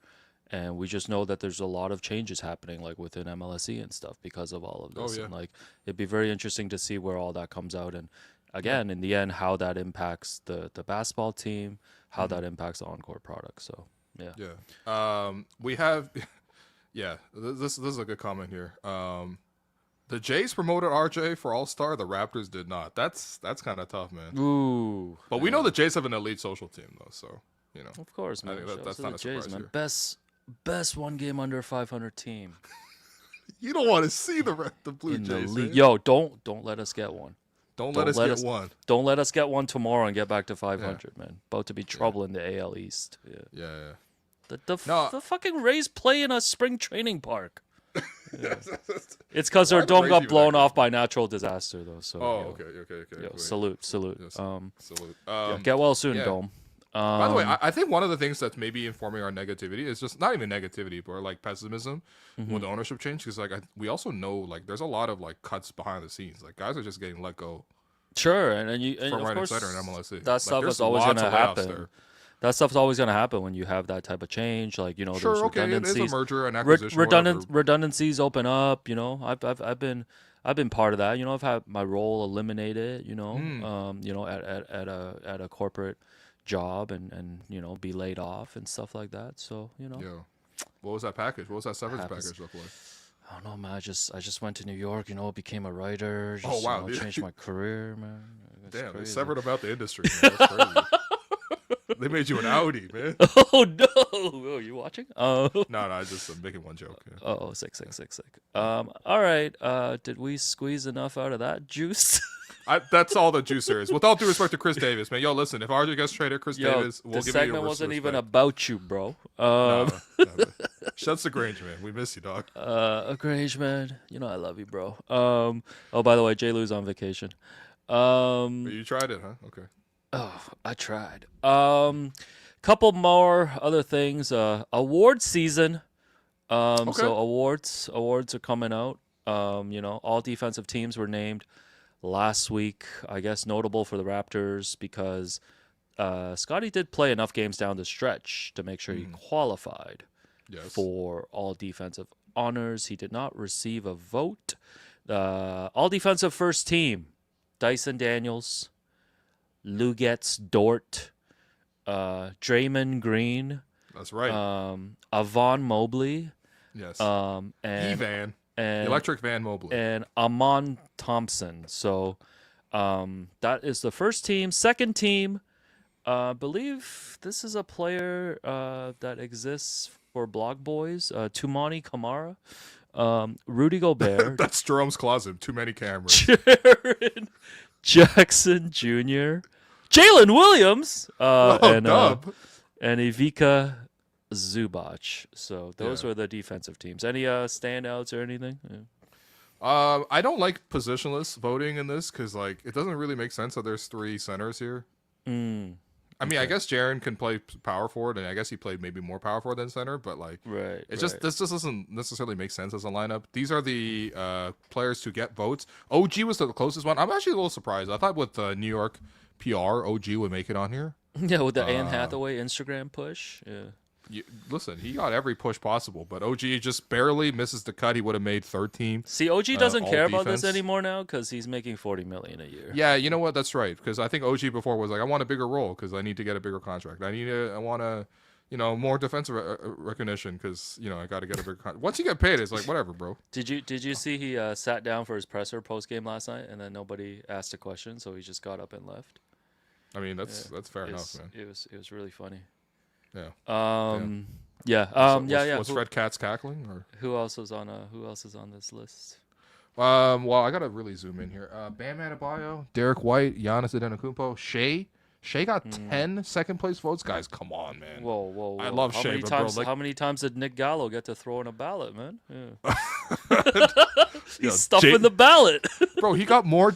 And we just know that there's a lot of changes happening, like within MLSE and stuff, because of all of this. And like, it'd be very interesting to see where all that comes out. And again, in the end, how that impacts the basketball team, how that impacts the on-court product. So, yeah. Yeah. We have, this is a good comment here. The Jays promoted RJ for All-Star. The Raptors did not. That's kind of tough, man. Ooh. But we know the Jays have an elite social team, though. So, you know. Of course, man. I think that's not a Jays, surprise man. here. Best one game under 500 team You don't want to see the Blue in the Jays. league. Man. Yo, don't let us get one. Don't let us get one. Don't let us get one tomorrow and get back to 500, man. About to be trouble in the AL East. Yeah. The fucking Rays play in a spring training park. Yeah. It's because their dome got blown off by natural disaster, though. So. Okay. Yo, salute. Yes, salute. Get well soon, Dome. By the way, I think one of the things that's maybe informing our negativity is just not even negativity, but like pessimism with the ownership change. Because like we also know like there's a lot of like cuts behind the scenes. Like guys are just getting let go. Sure, and from of right course and center in MLSE. that stuff is always going to happen. That stuff's always going to happen when you have that type of change. Like there's redundancies. It is a merger and acquisition. Redundancies open up. I've been part of that. I've had my role eliminated. At a corporate job and be laid off and stuff like that. So Yeah. What was that package? What was that severance package look like? I don't know, man. I just went to New York. Became a writer. Changed my career, man. Damn, they severed about the industry. Man. That's crazy. They made you an Audi, man. Oh no! Oh, you watching? No, I just making one joke. Yeah. Oh, sick. All right. Did we squeeze enough out of that juice? That's all the juice there is. With all due respect to Chris Davis, man. Yo, listen, if RJ gets traded, Davis, we'll give you. The segment wasn't even about you, bro. Shouts to Grange, man. We miss you, dog. Grange, man. I love you, bro. Oh, by the way, J. Lou's on vacation. You tried it, huh? Okay. Oh, I tried. Couple more other things. Award season. So awards are coming out. All defensive teams were named last week. I guess notable for the Raptors because Scotty did play enough games down the stretch to make sure he qualified for all defensive honors. He did not receive a vote. All defensive first team: Dyson Daniels, Lugetz Dort, Draymond Green. That's right. Avon Mobley. Yes. And Evan. And Electric Van Mobley. And Amon Thompson. So that is the first team. Second team, believe this is a player that exists for Blog Boys. Tumani Kamara. Rudy Gobert. That's Jerome's closet. Too many cameras. Jaren Jackson Jr., Jalen Williams, and Ivica Zubac. So those were the defensive teams. Any standouts or anything? Yeah. I don't like positionless voting in this because it doesn't really make sense that there's three centers here. I mean, I guess Jaren can play power forward, and I guess he played maybe more power forward than center, but this just doesn't necessarily make sense as a lineup. These are the players to get votes. OG was the closest one. I'm actually a little surprised. I thought with New York PR, OG would make it on here. Yeah, with the Anne Hathaway Instagram push. Yeah. Listen, he got every push possible, but OG just barely misses the cut. He would have made third team. See, OG doesn't care about this anymore now because he's making $40 million a year. Yeah, you know what? That's right. Because I think OG before was like, I want a bigger role because I need to get a bigger contract. I want to, more defensive recognition because I got to get a bigger contract. Once you get paid, it's like whatever, bro. Did you see he sat down for his presser post game last night and then nobody asked a question, so he just got up and left? I mean, that's fair enough, man. It was really funny. Yeah. Was Fred Katz cackling, or who else is on this list? Well, I gotta really zoom in here. Bam Adebayo, Derek White, Giannis Antetokounmpo, Shai Shai got 10 second place votes. Guys, come on, man. Whoa. I love how Shai, many but times, bro, like, how many times did Nick Gallo get to throw in a ballot, man? Yeah. Yo, He's stuffing the ballot. bro, he got more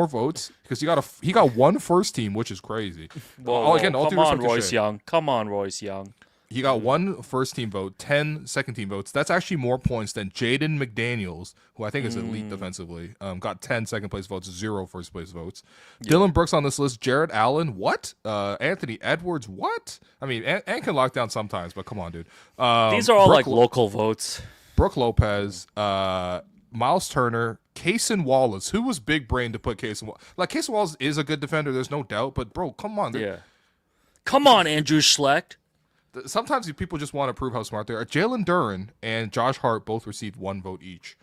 votes because he got one first team, which is crazy. Whoa, Again, all due come on, respect to Royce Shai. Young. Come on, Royce Young. He got one first team vote, 10 second team votes. That's actually more points than Jaden McDaniels, who I think is elite defensively. Got 10 second place votes, 0 first place votes. Dylan Brooks on this list. Jared Allen, what? Anthony Edwards, what? I mean, Ant can lock down sometimes, but come on, dude. These are all like local votes. Brooke Lopez, Miles Turner, Kaysen Wallace. Who was big brain to put Kaysen Wallace? Like, Kaysen Wallace is a good defender, there's no doubt, but bro, come on. Yeah. Come on, Andrew Schlecht. Sometimes people just want to prove how smart they are. Jalen Duren and Josh Hart both received 1 vote each.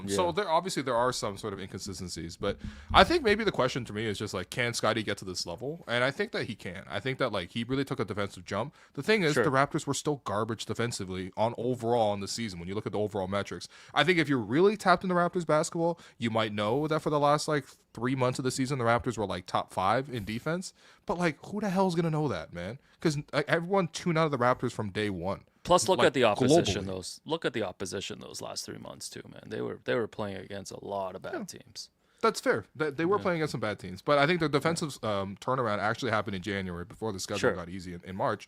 So there are some sort of inconsistencies, but I think maybe the question to me is just like, can Scotty get to this level? And I think that he can. I think that like he really took a defensive jump. The thing is, the Raptors were still garbage defensively on overall in the season. When you look at the overall metrics, I think if you're really tapped into Raptors basketball, you might know that for the last like 3 months of the season, the Raptors were like top 5 in defense. But like, who the hell's gonna know that, man? Because everyone tuned out of the Raptors from day one. Plus, look like, at the opposition. globally. Look at the opposition those last 3 months too, man. They were playing against a lot of bad teams. That's fair. They were playing against some bad teams, but I think the defensive turnaround actually happened in January before the schedule got easy in March.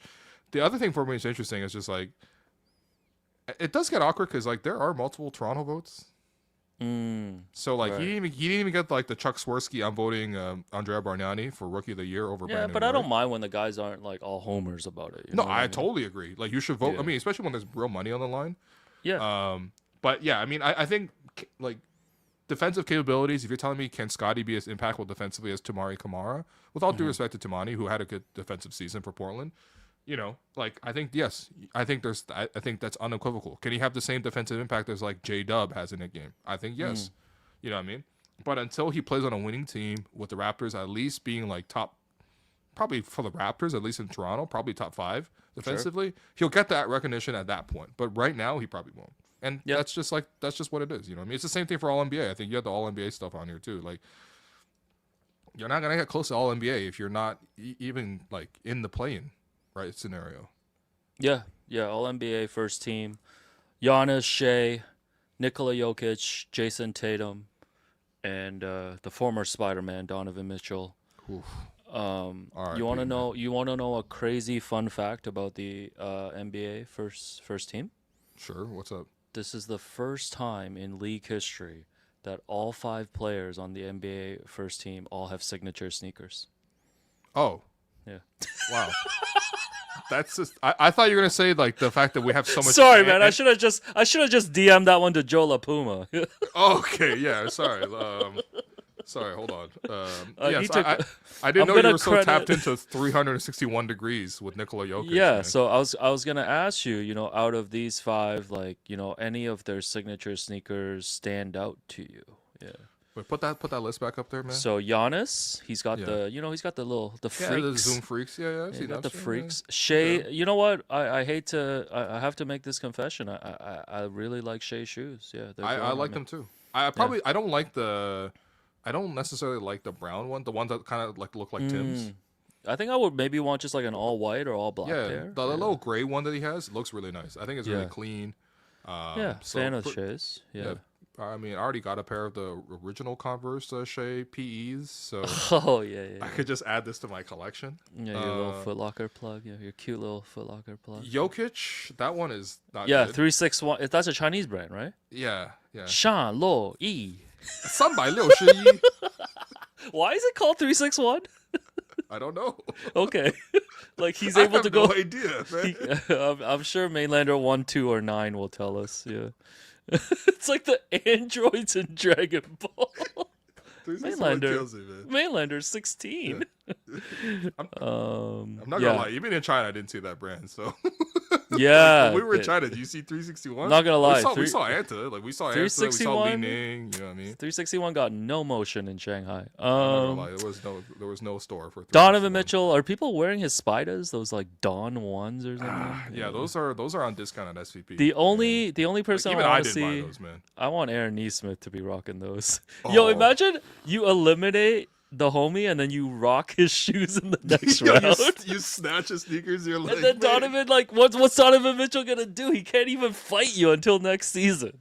The other thing for me is interesting is just like it does get awkward because like there are multiple Toronto votes. So like he didn't even get like the Chuck Swirsky. I'm voting Andrea Bargnani for Rookie of the Year over. Yeah, Brandon but I Roy. don't mind when the guys aren't like all homers about it. You No, know what I mean? totally agree. Like you should vote. Yeah. I mean, especially when there's real money on the line. Yeah. But yeah, I mean, I think like defensive capabilities. If you're telling me can Scotty be as impactful defensively as Tamari Kamara, with all due respect to Tamani, who had a good defensive season for Portland, you know, like I think yes, I think that's unequivocal. Can he have the same defensive impact as like J Dub has in a game? I think yes. You know what I mean? But until he plays on a winning team with the Raptors, at least being like top, probably for the Raptors, at least in Toronto, probably top 5 defensively, he'll get that recognition at that point. But right now, he probably won't. And that's just what it is. You know what I mean? It's the same thing for All NBA. I think you have the All NBA stuff on here too. Like, you're not gonna get close to All NBA if you're not even like in the play-in right scenario. Yeah. All NBA first team. Giannis, Shea, Nikola Jokic, Jason Tatum, and the former Spider-Man Donovan Mitchell. Oof. You want to know a crazy fun fact about the NBA first team? Sure. What's up? This is the first time in league history that all 5 players on the NBA first team all have signature sneakers. Oh. Yeah. Wow. That's just. I thought you were gonna say like the fact that we have so much. Sorry, man. I should have just DM'd that one to Joe LaPuma. Okay. Yeah. Sorry. Sorry. Hold on. Yes, I didn't I'm know you gonna were so tapped into 361 degrees with Nikola Jokic. Yeah, man. so I was gonna ask you, you know, out of these 5, like, you know, any of their signature sneakers stand out to you? Yeah. Wait, put that list back up there, man. So Giannis, he's got Yeah. he's got the freaks. Yeah, the Zoom freaks. Yeah, I've He's seen got the that. freaks. Shea, you know what? I hate to. I have to make this confession. I really like Shea shoes. Yeah, they're I growing on like me. them too. I probably I don't like the. I don't necessarily like the brown one. The ones that kind of like look like Tim's. I think I would maybe want just like an all white or all black Yeah, pair. the little gray one that he has looks really nice. I think it's really Yeah. clean. Yeah, so fan of put- Shea's. Yeah. I mean, I already got a pair of the original Converse Shea PEs, so Oh yeah. I could just add this to my collection. Yeah, your little Foot Locker plug. Yeah, your cute little Foot Locker plug. Jokic, that one is not Yeah, good. 361. That's a Chinese brand, right? Yeah. Shan Lo Yi. 361. Why is it called 361? I don't know. Okay, like he's I able have to go. no idea, man. I'm sure Mainlander 1, 2, or 9 will tell us. Yeah, it's like the androids in Dragon Ball. 361 Mainlander. kills me, man. Mainlander 16. I'm not yeah. gonna lie. Even in China, I didn't see that brand. So Yeah, when we were in the- China, do you see 361? Not gonna lie, we saw Anta. Like we saw Anta. We saw Li 361? Ning. You know what I mean? 361 got no motion in Shanghai. I'm not gonna lie. There was no store for 361. Donovan Mitchell. Are people wearing his spiders? Those like Dawn ones or something? Yeah, those are on discount at SVP. The only person even I I want to didn't see. buy those, man. I want Aaron Neesmith to be rocking those. Yo, Oh. imagine you eliminate the homie, and then you rock his shoes in the next round. You snatch his sneakers. You're like, And then Donovan, like, what's Donovan Mitchell gonna do? He can't even fight you until next season.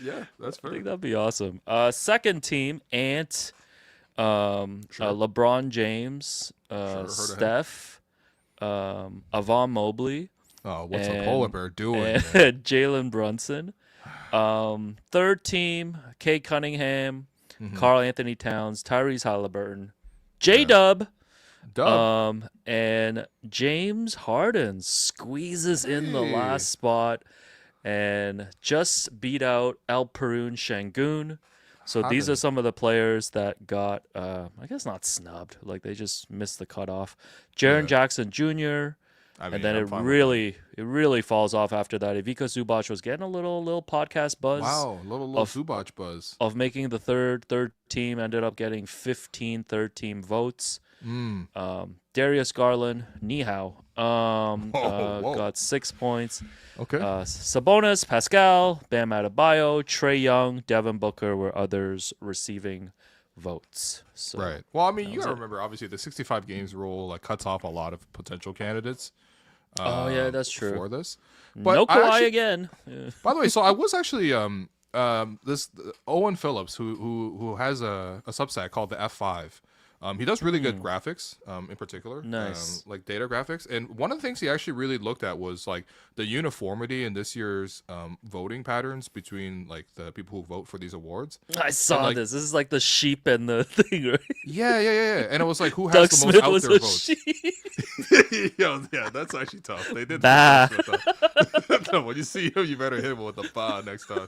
Yeah, that's I fair. think that'd be awesome. Second team, Ant, LeBron James, heard of him. Steph, Avon Mobley, What's a and- polar bear doing? man? and Jalen Brunson. Third team, Kay Cunningham, Karl Anthony Towns, Tyrese Haliburton, J-Dub, Dub. and James Harden squeezes in the last spot and just beat out Alperen Şengün. So these are some of the players that got, I guess not snubbed, like they just missed the cutoff. Jaren Jackson Jr., I mean, and then I'm it fine with really falls off after that. Ivica Zubac was getting a little podcast buzz. Wow, little Zubac buzz. Of making the third team, ended up getting 15 third team votes. Darius Garland, ni hao, whoa. got 6 points. Okay. Sabonis, Pascal, Bam Adebayo, Trae Young, Devin Booker were others receiving votes. So, right. Well, I mean, you was gotta it. remember, obviously, the 65 games rule like cuts off a lot of potential candidates. Oh, yeah, that's true. For this, no I Kawhi actually- again. Yeah. By the way, so I was actually this Owen Phillips who has a Substack called the F5. He does really good graphics, in particular, Nice. like data graphics. And one of the things he actually really looked at was like the uniformity in this year's voting patterns between like the people who vote for these awards. I saw like- this. This is like the sheep and the thing, right? Yeah. And it was like who has Doug the Smith most out was there a votes. sheep. Yeah, that's actually tough. They did. Bah. No, when you see him, you better hit him with a bah next time.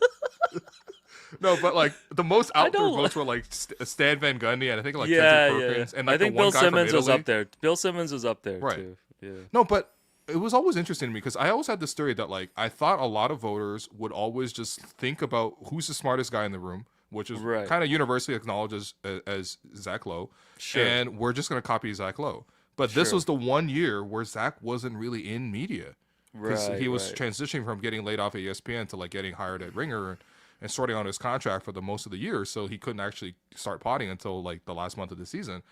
No, but like the most out there don't- votes were like Stan Van Gundy and I think like Yeah, Kendrick yeah. Perkins and like I think the one Bill guy from Simmons was Italy. up there. Bill Simmons was up there Right. too. Yeah. No, but it was always interesting to me because I always had this theory that like I thought a lot of voters would always just think about who's the smartest guy in the room, which is Right. kind of universally acknowledged as Zach Lowe, Sure. and we're just gonna copy Zach Lowe. But this Sure. was the one year where Zach wasn't really in media because Right, he was right. transitioning from getting laid off at ESPN to like getting hired at Ringer and sorting out his contract for the most of the year, so he couldn't actually start potting until like the last month of the season.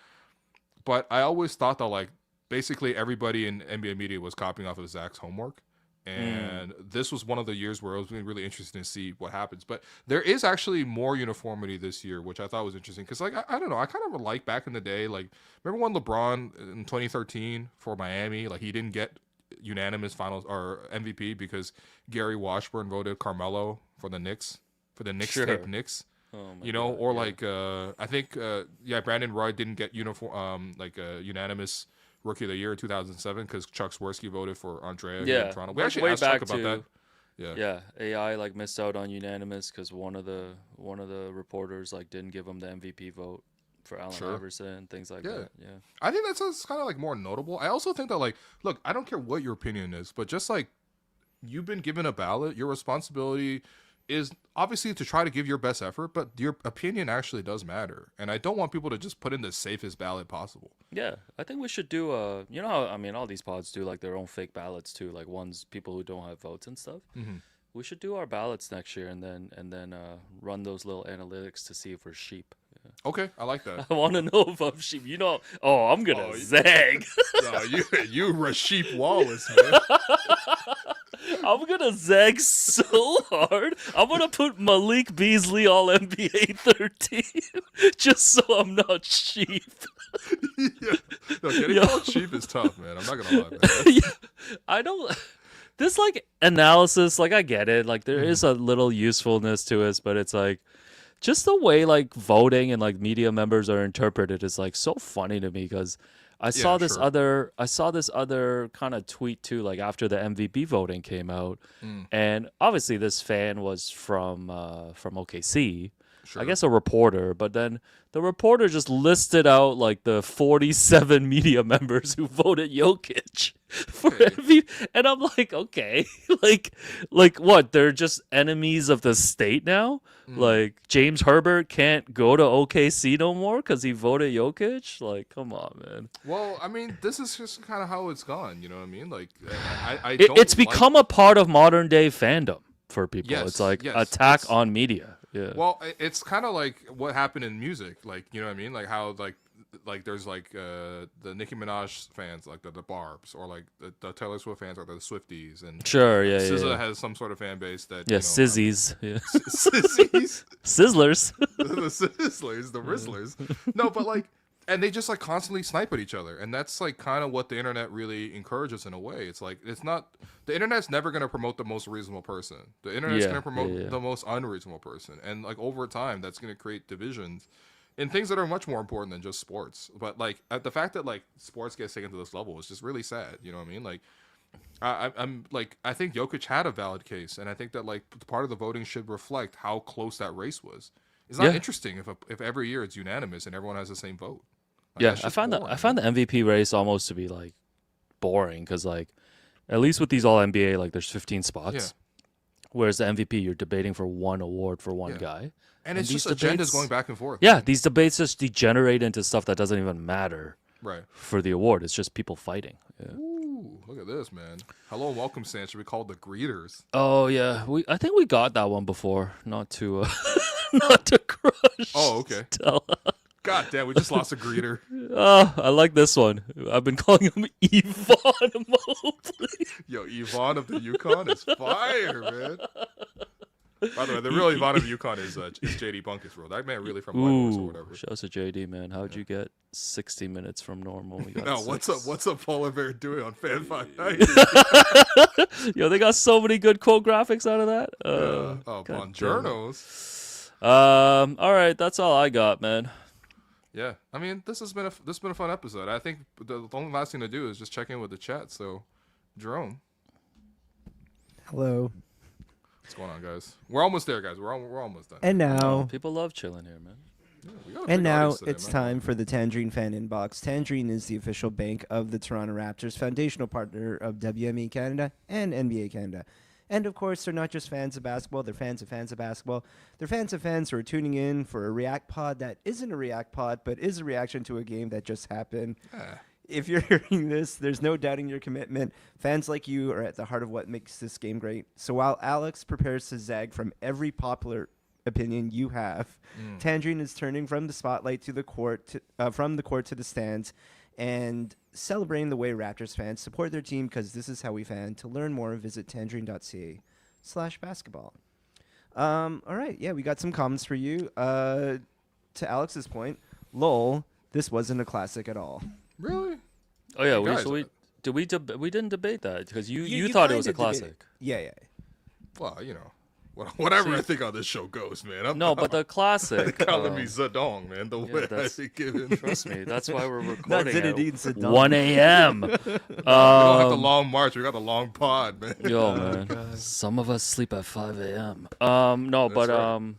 But I always thought that like basically everybody in NBA media was copying off of Zach's homework. And this was one of the years where it was really interesting to see what happens. But there is actually more uniformity this year, which I thought was interesting. Because, like, I don't know. I kind of like back in the day, like, remember when LeBron in 2013 for Miami, like, he didn't get unanimous finals or MVP because Gary Washburn voted Carmelo for the Knicks, for the Knicks Sure. tape Knicks. Oh my You know, God, or yeah. like I think Brandon Roy didn't get unanimous Rookie of the Year in 2007 because Chuck Swirsky voted for Andrea here in Toronto. We like, actually way asked Chuck back about to that. Yeah. AI like missed out on unanimous because one of the reporters like didn't give him the MVP vote for Allen Sure. Iverson, things like Yeah. that. Yeah. I think that's kind of like more notable. I also think that like, look, I don't care what your opinion is, but just like you've been given a ballot, your responsibility is obviously to try to give your best effort, but your opinion actually does matter. And I don't want people to just put in the safest ballot possible. Yeah, I think we should do you know how, I mean, all these pods do like their own fake ballots too, like ones people who don't have votes and stuff. Mm-hmm. We should do our ballots next year and then run those little analytics to see if we're sheep. Yeah. Okay, I like that. I want to know if I'm sheep. You know, I'm gonna zag. No, you Rasheep Wallace, man. I'm gonna zag so hard. I'm gonna put Malik Beasley all NBA 13 just so I'm not sheep. Yeah. No, getting Yo. called cheap is tough, man. I'm not gonna lie, man. Yeah, I don't. This like analysis, like I get it. Like there is a little usefulness to it, but it's like just the way like voting and like media members are interpreted is like so funny to me because I saw this sure. other kind of tweet too, like after the MVP voting came out, and obviously this fan was from OKC. Sure. I guess a reporter, but then the reporter just listed out like the 47 media members who voted Jokic for MVP, and I'm like, okay, like what? They're just enemies of the state now. Like James Herbert can't go to OKC no more because he voted Jokic. Like, come on, man. Well, I mean, this is just kind of how it's gone. You know what I mean? Like, I It's don't like- become a part of modern day fandom for people. Yes, It's like yes, attack it's- on media. Yeah. Well, it's kind of like what happened in music, like you know what I mean, like how like there's like the Nicki Minaj fans, like the Barbs, or like the Taylor Swift fans, like the Swifties, and Sure. Yeah. SZA has some sort of fan base that Yeah. you know, Sizzies. Yeah. Sissies, Sizzlers. the Sizzlers, the Rizzlers. No, but like, and they just like constantly snipe at each other, and that's like kind of what the internet really encourages in a way. It's like it's not the internet's never going to promote the most reasonable person. The internet's Yeah, going to promote yeah. the most unreasonable person, and like over time, that's going to create divisions in things that are much more important than just sports. But like the fact that like sports gets taken to this level is just really sad. You know what I mean? Like. I'm like I think Jokic had a valid case, and I think that like part of the voting should reflect how close that race was. It's not Yeah. interesting if every year it's unanimous and everyone has the same vote. Like, Yeah, that's I just found boring, I found the MVP race almost to be like boring because like at least with these all NBA like there's 15 spots, Yeah. whereas the MVP you're debating for one award for one Yeah. guy. and it's these just agendas debates- going back and forth. Yeah, these debates just degenerate into stuff that doesn't even matter Right. for the award. It's just people fighting. Yeah. Ooh, look at this, man. Hello and welcome, San should be called the greeters. Oh yeah, I think we got that one before. Not to not to crush. Oh, okay. Stella. God damn, we just lost a greeter. Oh, I like this one. I've been calling him Yvonne Mobley. Yo, Yvonne of the Yukon is fire, man. By the way, the real Yvonne of the Yukon is JD Bunkus, bro. That man really from Whitehorse or Ooh, whatever. shout out to JD, man. How'd you get 60 minutes from normal? We got No, six. what's up polar bear doing on Fan 590? Yo, they got so many good quote graphics out of that. Oh, God damn it. Bonjournos. All right, that's all I got, man. Yeah, I mean, this has been a fun episode. I think the only last thing to do is just check in with the chat. So, Jerome, Hello. what's going on, guys? We're almost there, guys. We're almost done. And now, People love chilling here, man. Yeah, we got a and big now audience today, it's man. time for the Tangerine Fan Inbox. Tangerine is the official bank of the Toronto Raptors, foundational partner of WME Canada and NBA Canada. And of course, they're not just fans of basketball, they're fans of basketball. They're fans of fans who are tuning in for a React pod that isn't a React pod, but is a reaction to a game that just happened. Yeah. If you're hearing this, there's no doubting your commitment. Fans like you are at the heart of what makes this game great. So while Alex prepares to zag from every popular opinion you have, Tangerine is turning from the spotlight to the court, from the court to the stands, and celebrating the way Raptors fans support their team, because this is how we fan. To learn more, visit tangerine.ca/basketball. All right, yeah, we got some comments for you. To Alex's point, lol, this wasn't a classic at all. Really? Oh yeah, Hey, guys, we didn't debate that because you thought it was a kinda debated- classic. Yeah. Well, you know, whatever I think on this show goes, man. No, but the classic. calling me Zedong, man. The way I that's- think given. Trust me, that's why we're Not recording at Zinedine Zidane. 1 a.m. We don't have the long march. We got the long pod, man. Yo, man. Some of us sleep at 5 a.m. No, but right.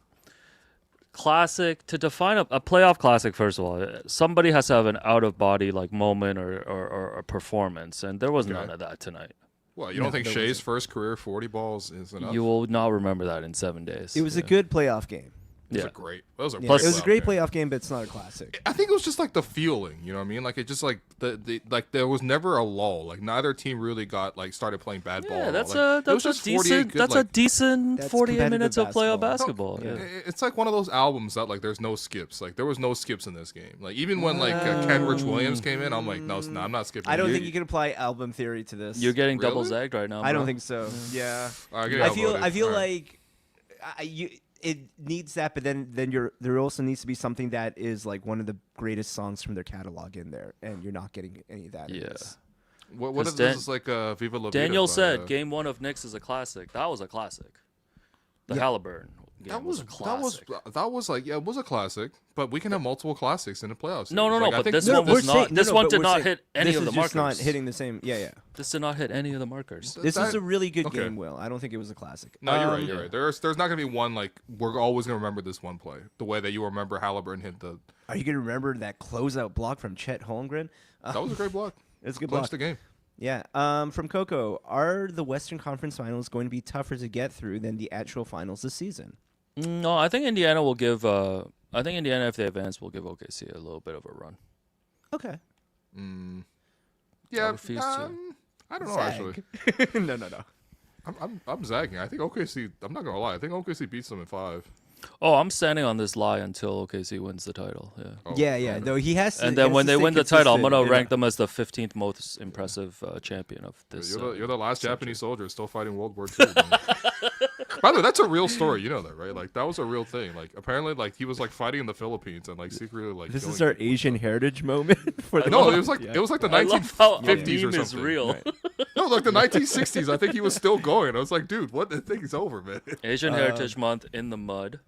classic, to define a playoff classic, first of all, somebody has to have an out of body like moment or a performance, and there was Okay. none of that tonight. Well, you don't think there Shai's first career 40 balls is enough? You will not remember that in 7 days. It was a Yeah. good playoff game. Those Yeah. are great. Those are Yeah, great it was a great games. playoff game, but it's not a classic. I think it was just like the feeling, you know what I mean? Like it just like the like there was never a lull. Like neither team really got like started playing bad ball. Yeah, at all. that's Like, it was a just 48 decent good, that's like, a decent That's 48 competitive minutes of playoff basketball. basketball. Yeah. It's like one of those albums that like there's no skips. Like there was no skips in this game. Like even when like Ken Rich Williams came in, I'm like, no, I'm not skipping. I don't You- think you can apply album theory to this. You're getting double Really? zagged right now. I don't bro. think so. Yeah. All right, get I feel outvoted. All right. like it needs that, but then there also needs to be something that is like one of the greatest songs from their catalog in there, and you're not getting any of that. in Yeah. this. What 'Cause if this is like Viva La Vida Daniel by, said Game 1 of Knicks is a classic. That was a classic. The Yeah. Haliburton game that was was a classic. that was like it was a classic, but we can have multiple classics in the playoffs. No, series. no, Like, I but think this No, one we're was saying- not. This no, one but did we're not saying hit any this of the is just markers. not hitting the same. Yeah. This did not hit any of the markers. This That- is a really good okay. game, Will. I don't think it was a classic. No, you're right. You're yeah. right. There's not gonna be one like we're always gonna remember this one play the way that you remember Haliburton hit the. Are you gonna remember that closeout block from Chet Holmgren? That was a great block. It's a good Clinched block. the game. Yeah. From Coco, are the Western Conference Finals going to be tougher to get through than the actual finals this season? No, I think Indiana will give. I think Indiana, if they advance, will give OKC a little bit of a run. Okay. Yeah, refuse to. I don't know Zag. actually. no. I'm zagging. I think OKC. I'm not gonna lie. I think OKC beats them in 5. Oh, I'm standing on this lie until OKC wins the title. Yeah. Oh, yeah. okay. No, he has to. And he then has when to they stay win the title, I'm consistent, gonna you rank know? them as the 15th most impressive champion of this. You're the last Japanese soldier still fighting World War II. man. By the way, that's a real story. You know that, right? Like that was a real thing. Like apparently, like he was like fighting in the Philippines and like secretly like. This killing is our people. Asian heritage moment. For the No, it was like the I love how 1950s or meme is something. real. Right. No, like the 1960s. I think he was still going. I was like, dude, what? The thing's over, man. Asian Heritage Month in the mud.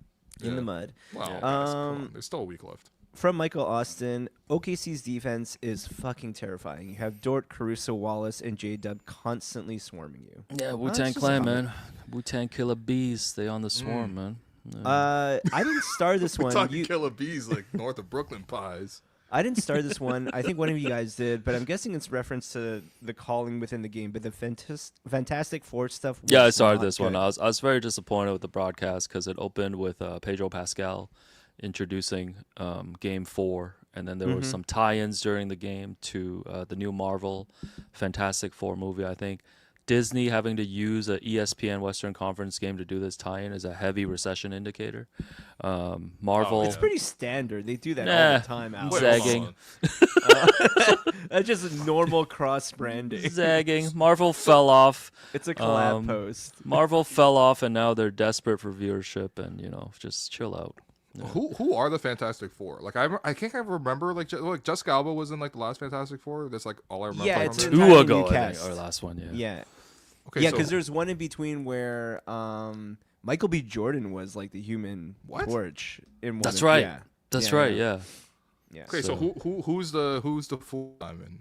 in the mud. Wow, Yeah. guys, come on. There's still a week left. From Michael Austin, OKC's defense is fucking terrifying. You have Dort, Caruso, Wallace, and J-Dub constantly swarming you. Yeah, Wu it's Tang just a Clan, comment. man. Wu Tang Killer Bees. They on the swarm, man. Yeah. I didn't start this We're one. talking You- killer bees like north of Brooklyn pies. I didn't start this one. I think one of you guys did, but I'm guessing it's reference to the calling within the game. But the Fantastic Four stuff. Yeah, I was started not this one. good. I was very disappointed with the broadcast because it opened with Pedro Pascal introducing Game 4, and then there was some tie-ins during the game to the new Marvel Fantastic Four movie, I think. Disney having to use a ESPN Western Conference game to do this tie-in is a heavy recession indicator. Marvel... It's pretty standard. They do that all Nah, the time. Al. Wait, Zagging. hold on. That's just normal cross branding. Zagging. Marvel fell off. It's a collab post. Marvel fell off, and now they're desperate for viewership, and, just chill out. Who are the Fantastic Four? Like I can't remember. Like Jessica Alba was in like the last Fantastic Four. That's like all I remember. Yeah, from it's it. an Two entirely ago, new I think, cast. or last one, yeah. Yeah. Okay, Yeah, so- because there's one in between where Michael B. Jordan was like the Human What? Torch in one. That's of- right. Yeah. That's Yeah, right, yeah. yeah. Okay, so who's the fool I'm in?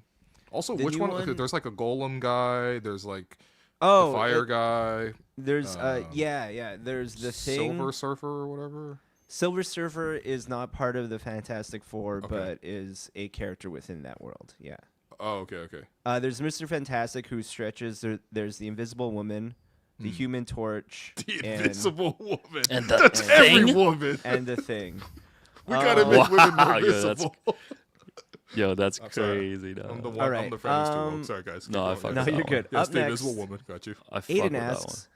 Also, The which new one? one- Okay, there's like a golem guy. There's like Oh, the fire guy. there's yeah. There's the thing. Silver Surfer or whatever. Silver Surfer is not part of the Fantastic Four, Okay. but is a character within that world. Yeah. Oh, okay. There's Mr. Fantastic who stretches. There's the Invisible Woman, the Human Torch, The and, Invisible Woman. And the That's every Thing? woman. and the Thing. We gotta make women Wow, more yo, that's visible. Yo, that's I'm sorry. crazy. No. I'm the one. All I'm right, the friend who's too woke. Sorry, guys. Keep no, I going. fucked No, with you're that good. Yes, Up the next, Invisible Woman. Got you. I fuck Aiden with that one. asks,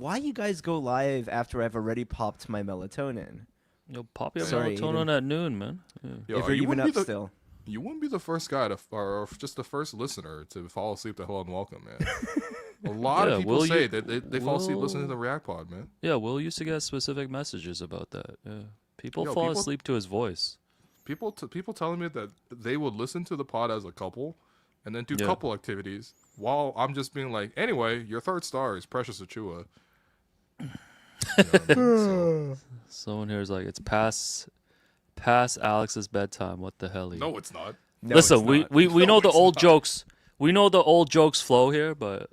why you guys go live after I've already popped my melatonin? Yo, pop your Sorry, melatonin at noon, man. Yeah. Yo, if you're you even wouldn't up be the, still. You wouldn't be the first guy to, or just the first listener to fall asleep to Hello and Welcome, man. A lot Yeah, of people will say you- that they fall asleep listening to will- the React Pod, man. Yeah, Will used to get specific messages about that. Yeah. People Yo, fall people- asleep to his voice. People telling me that they would listen to the pod as a couple, and then do Yeah. couple activities while I'm just being like, anyway, your third star is Precious Achua. You know what I mean? Someone here is like, it's past Alex's bedtime. What the hell? No, it's not. No, Listen, it's we not. we No, know the it's old not. jokes. We know the old jokes flow here, but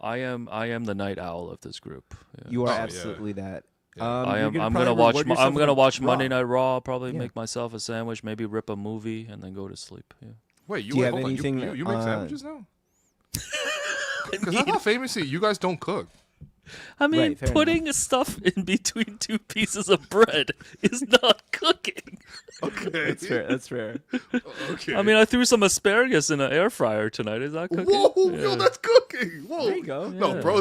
I am the night owl of this group. Yeah. You are Oh, yeah. absolutely that. Yeah. I'm you're gonna probably watch reward I'm yourself gonna with watch Raw. Monday Night Raw. Probably Yeah. make myself a sandwich, maybe rip a movie, and then go to sleep. Yeah. Wait, you Do you have hold on. anything, You make uh, sandwiches now? Because I thought famously you guys don't cook. I mean, Right, fair putting stuff in between two pieces of bread is not cooking. Okay. That's fair. That's fair. Okay. I mean, I threw some asparagus in an air fryer tonight. Is that cooking? Whoa, Yeah. yo, that's cooking. Whoa. There you go. No, Yeah. bro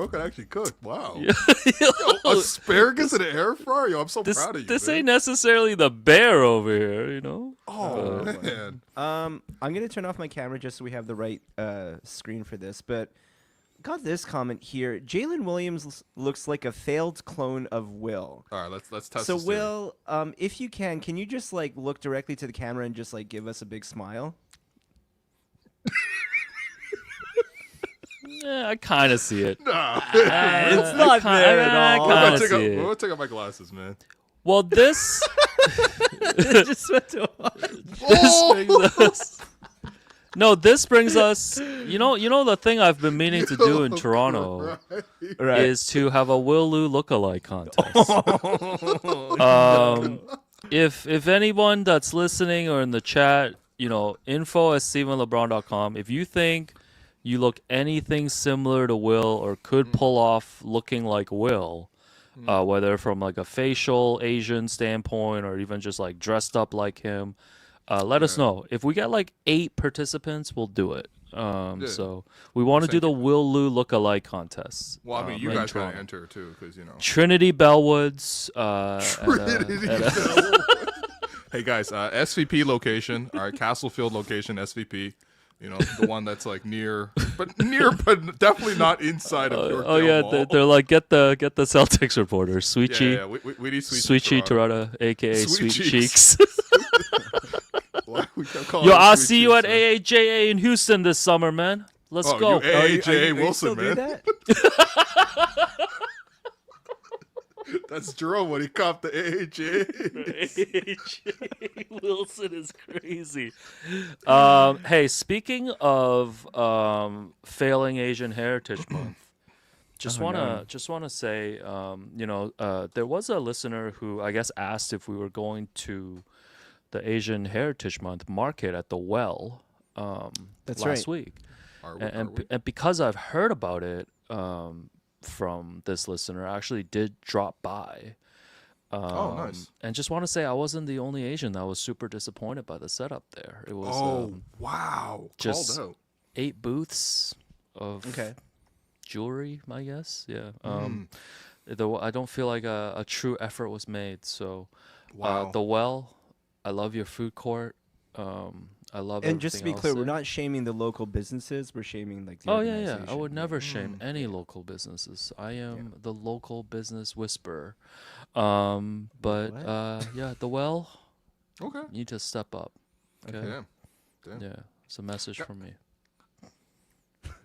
can actually cook. Wow. Yeah. Yo, asparagus in an air fryer? Yo, I'm so This, proud of you. this man. ain't necessarily the bear over here, you know? Oh, man. I'm gonna turn off my camera just so we have the right screen for this. But got this comment here. Jalen Williams looks like a failed clone of Will. All right, let's test So this theory. Will, if you can you just like look directly to the camera and just like give us a big smile? Yeah, I kind of see it. Nah. It's not there at all. We're I gonna see it. we're gonna take out my glasses, man. Well, this It just went to brings us. No, this brings us. You know the thing I've been meaning to do in Toronto right. is to have a Will Lou lookalike contest. If anyone that's listening or in the chat, info@stephenlebron.com. If you think you look anything similar to Will or could pull off looking like Will, whether from like a facial Asian standpoint or even just like dressed up like him, let us know. If we get like 8 participants, we'll do it. So we want to do the Will Lou look-alike contest. Well, I mean, you in guys gotta Toronto. enter too, because you know. Trinity Bellwoods. Hey guys, SVP location. All right, Castlefield location, SVP. You know, the one that's like near, but definitely not inside of Yorkdale Oh yeah, Mall. they're like get the Celtics reporter, Sweet Yeah, we need Sweet Cheek Toronto, aka Sweet Sweet Cheeks. Cheeks. Why we kept calling Yo, him I'll Sweet see you Cheeks, at man. AAJA in Houston this summer, man. Let's Oh, go. you AAJ Wilson, do man. that? That's Jerome when he copped the AAJ. AAJ Wilson is crazy. Hey, speaking of failing Asian Heritage Month, just wanna say, there was a listener who I guess asked if we were going to the Asian Heritage Month market at the Well That's last right. week, Are we? and because I've heard about it from this listener, I actually did drop by. Oh, nice. And just want to say I wasn't the only Asian that was super disappointed by the setup there. It was Wow. just- Called out. 8 booths of Okay. jewelry, I guess. Yeah. I don't feel like a true effort was made. So, Wow. the Well, I love your food court. I love And just to be everything clear, else we're there. not shaming the local businesses. We're shaming like the Oh yeah. I organization. would never shame any local businesses. I am the local business whisperer. But What? yeah, the Well, Okay. you need to step up. Okay. Damn. Yeah, it's a message from me.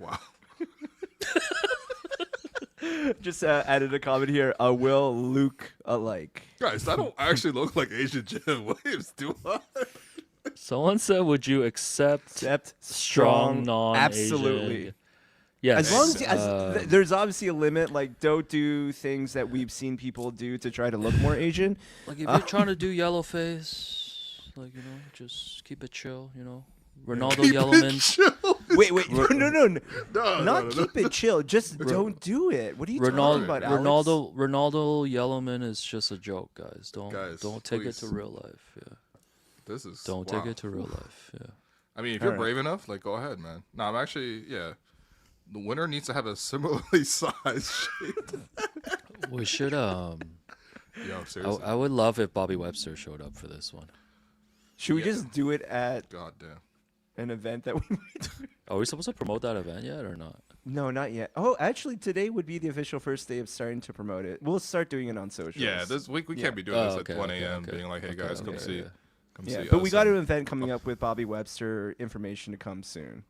Wow. Just added a comment here. Will Luke alike? Guys, that don't actually look like Asian Jim Williams, do I? Someone said, "Would you accept Except strong non-Asian?" Absolutely. Yes. As long as, uh, there's obviously a limit. Like, don't do things that we've seen people do to try to look more Asian. like if you're trying to do yellow face, like just keep it chill. Ronaldo Keep it Yellowman. chill. Wait, no. No, Not keep it chill. Just don't do it. What are you talking about, Alex? Ronaldo Yellowman is just a joke, guys. Guys, Don't take it to please. real life. Yeah. This is Don't wow. take it to real life. Yeah. I mean, if you're Alright. brave enough, like go ahead, man. No, I'm actually The winner needs to have a similarly sized shape. We should Yo, seriously. I would love if Bobby Webster showed up for this one. Should we just do it at God damn. an event that we might do? Are we supposed to promote that event yet or not? No, not yet. Oh, actually, today would be the official first day of starting to promote it. We'll start doing it on socials. Yeah, this week we Yeah. can't be doing this at 1 a.m. okay. being like, hey Okay, guys, come okay, see. yeah. Come Yeah, see but us. we got And an event coming up with Bobby Webster. Information to come soon.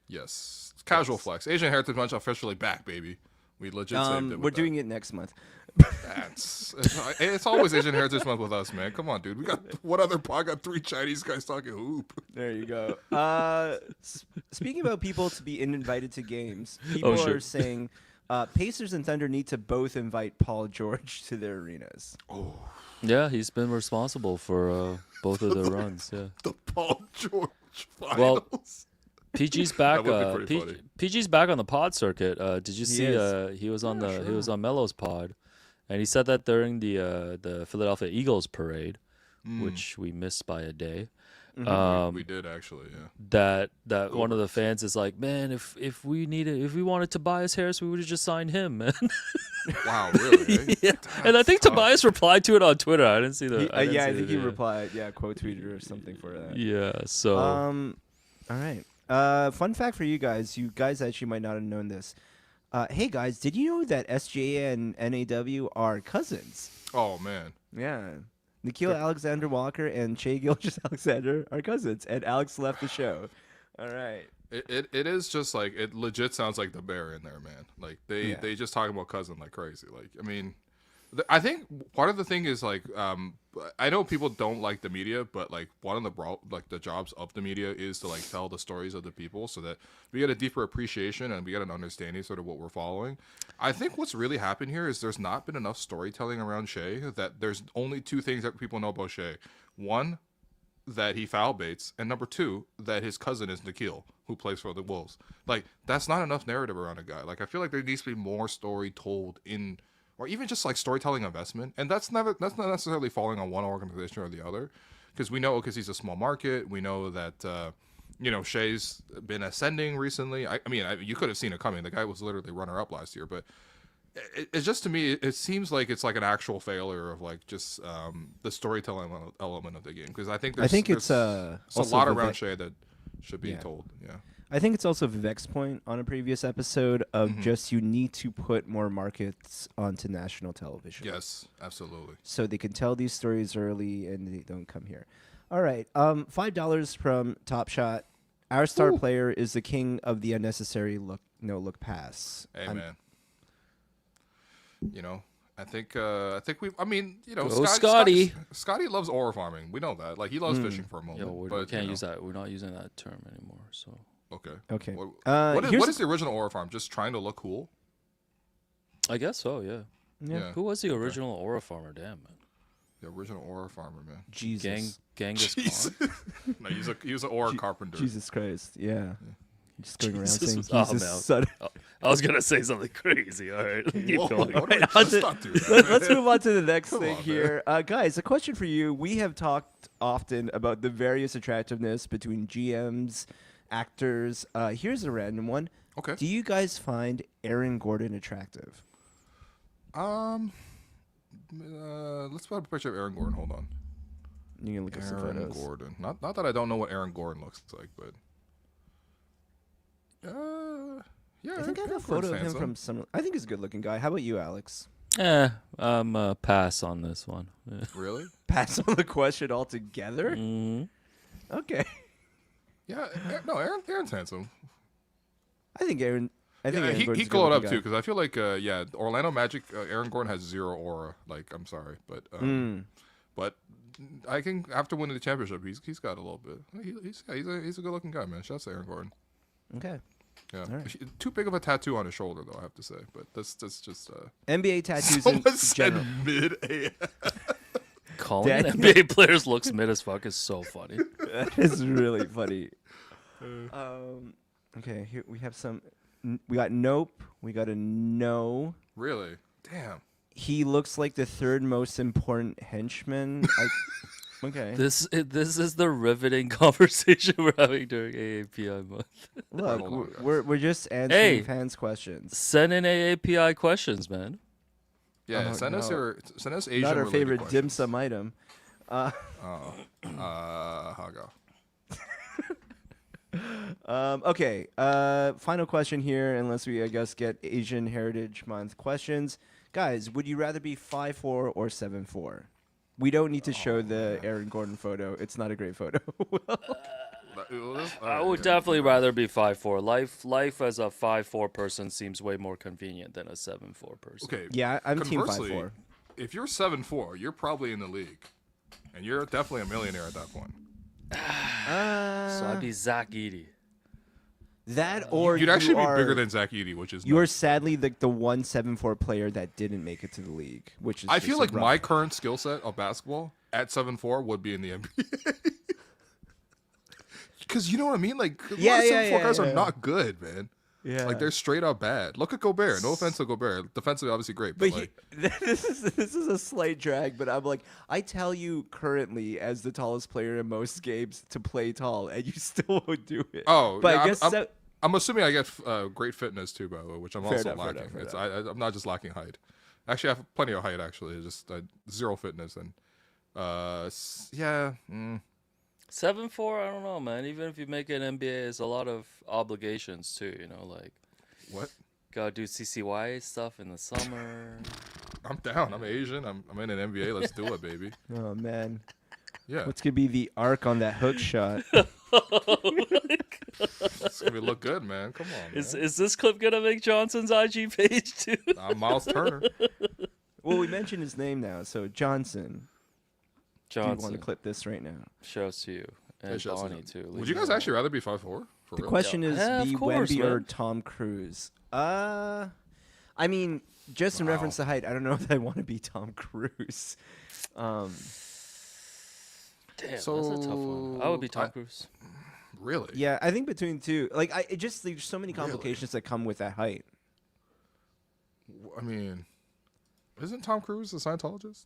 Yes. Casual flex. Asian Heritage Month officially back, baby. We legit saved it. We're doing it next month. It's always Asian Heritage Month with us, man. Come on, dude. We got what other pod got 3 Chinese guys talking hoop. There you go. Speaking about people to be invited to games, people shit. are saying Pacers and Thunder need to both invite Paul George to their arenas. Yeah, he's been responsible for both of the runs. Yeah. The Paul George finals. Well, PG's back. That would be pretty funny. PG's back on the pod circuit. Did you see? is. He was on he was on Melo's pod, and he said that during the Philadelphia Eagles parade, which we missed by a day. we did actually, That one of the fans is like, man, if we wanted Tobias Harris, we would have just signed him, man. Wow, really? Yeah. And I think Tobias replied to it on Twitter. I didn't see the. I didn't see think the he video. replied, quote tweeted or something for that. Yeah. So. All right. Fun fact for you guys. You guys actually might not have known this. Hey guys, did you know that SGA and NAW are cousins? Oh man. Yeah. Nikhil Alexander Walker and Shai Gilgeous-Alexander are cousins, and Alex left the show. All right. It is just like it legit sounds like the bear in there, man. Like they just talking about cousin like crazy. Like I mean, I think part of the thing is like I know people don't like the media, but like one of the jobs of the media is to like tell the stories of the people so that we get a deeper appreciation and we get an understanding sort of what we're following. I think what's really happened here is there's not been enough storytelling around Shai, that there's only 2 things that people know about Shai. One, that he foul baits, and number 2, that his cousin is Nikhil, who plays for the Wolves. Like that's not enough narrative around a guy. Like I feel like there needs to be more story told in, or even just like storytelling investment. And that's not necessarily falling on one organization or the other, because we know OKC is a small market. We know that Shai's been ascending recently. I mean, you could have seen it coming. The guy was literally runner-up last year, but it's just, to me, it seems like it's like an actual failure of like just the storytelling element of the game, because I think it's a also lot around Shai that should be told. Yeah. I think it's also Vivek's point on a previous episode of just you need to put more markets onto national television. Yes, absolutely. So they can tell these stories early and they don't come here. All right. $5 from Top Shot. Our star player is the king of the unnecessary no-look pass. Hey, man. I think we. I mean, Scotty loves aura farming. We know that. Like, he loves fishing for a moment. We can't use that. We're not using that term anymore. So okay. What is the original aura farm? Just trying to look cool? I guess so. Yeah. Who was the original aura farmer? Damn, man. The original aura farmer, man. Jesus. Genghis Khan. No, he was an aura carpenter. Jesus Christ. Yeah. Just going around saying Jesus he's was- a oh, son. I was gonna say something crazy. All right, keep going. Let's not do that. Let's move on to the next thing on, here. Guys, a question for you. We have talked often about the various attractiveness between GMs, actors. Here's a random one. Okay. Do you guys find Aaron Gordon attractive? Let's put up a picture of Aaron Gordon. Hold on. You can look at some Aaron photos. Gordon. Not that I don't know what Aaron Gordon looks like, but yeah. I think I have a Aaron photo of Gordon's him handsome. from some. I think he's a good-looking guy. How about you, Alex? I'm pass on this one. Yeah. Really? Pass on the question altogether. Mhm. Okay. Yeah. No, Aaron's handsome. I think Aaron. Aaron he Gordon's a glowed up good-looking too, guy. because I feel like Orlando Magic. Aaron Gordon has zero aura. Like, I'm sorry, but but I think after winning the championship, he's got a little bit. He's a good looking guy, man. Shouts to Aaron Gordon. Okay. Yeah, right. Too big of a tattoo on his shoulder, though, I have to say. But that's just NBA tattoos someone in said general. mid AF. Calling Dang. NBA players looks mid as fuck is so funny. That is really funny. Okay, here we have some. We got nope. We got a no. Really? Damn. He looks like the third most important henchman. Okay. This is the riveting conversation we're having during AAPI month. Look, Hold on, guys. we're just answering Hey. fans' questions. Send in AAPI questions, man. Yeah, Oh, send us no. Asian Not our related favorite dim questions. sum item. Haga. Okay. Final question here, unless we, I guess, get Asian Heritage Month questions. Guys, would you rather be 5'4" or 7'4"? We don't need to show the Aaron Gordon photo. It's not a great photo. I would definitely rather be 5'4". Life as a 5'4" person seems way more convenient than a 7'4" person. Okay. Yeah, I'm team Conversely, 5'4". if you're 7'4", you're probably in the league, and you're definitely a millionaire at that point. So I'd be Zach Edey. That or You'd actually you be bigger are- than Zach Edey, which is You are nuts. sadly the one 7'4" player that didn't make it to the league, which is. I just feel a like rough- my current skill set of basketball at 7'4" would be in the NBA. Because you know what I mean? Like, a lot of 7'4" guys are not good, man. Yeah. Like, they're straight up bad. Look at Gobert. No offense to Gobert. Defensively, obviously great. But, But like, this is a slight drag, but I'm like, I tell you currently as the tallest player in most games to play tall, and you still won't do it. oh, but yeah, I guess I'm assuming I get great fitness too, by the way, which I'm Fair also enough, fair lacking. enough, fair I'm not just lacking height. Actually, I have plenty of height. Actually, it's just zero fitness and yeah. 7'4", I don't know, man. Even if you make an NBA, it's a lot of obligations too. You know, like What? gotta do CCYA stuff in the summer. I'm down. I'm Asian. I'm in an NBA. Let's do it, baby. Oh man, Yeah, what's gonna be the arc on that hook shot? it's gonna look good, man. Come on, man. Is this clip gonna make Johnson's IG page too? I'm Miles Turner. Well, we mentioned his name now, so Johnson. Do you want Johnson, to clip this right now? shouts to you and Shouts to Bonnie him. too. Would you guys actually rather be 5'4"? For The real? question is, Yeah, of be course, Wemby or man. Tom Cruise? I mean, just in reference to height, I don't know if I want to be Tom Cruise. Damn, So, that's a tough one. I would be Tom I- Cruise. Really? Yeah, I think between two, like there's so many complications that come with that height. I mean, isn't Tom Cruise a Scientologist?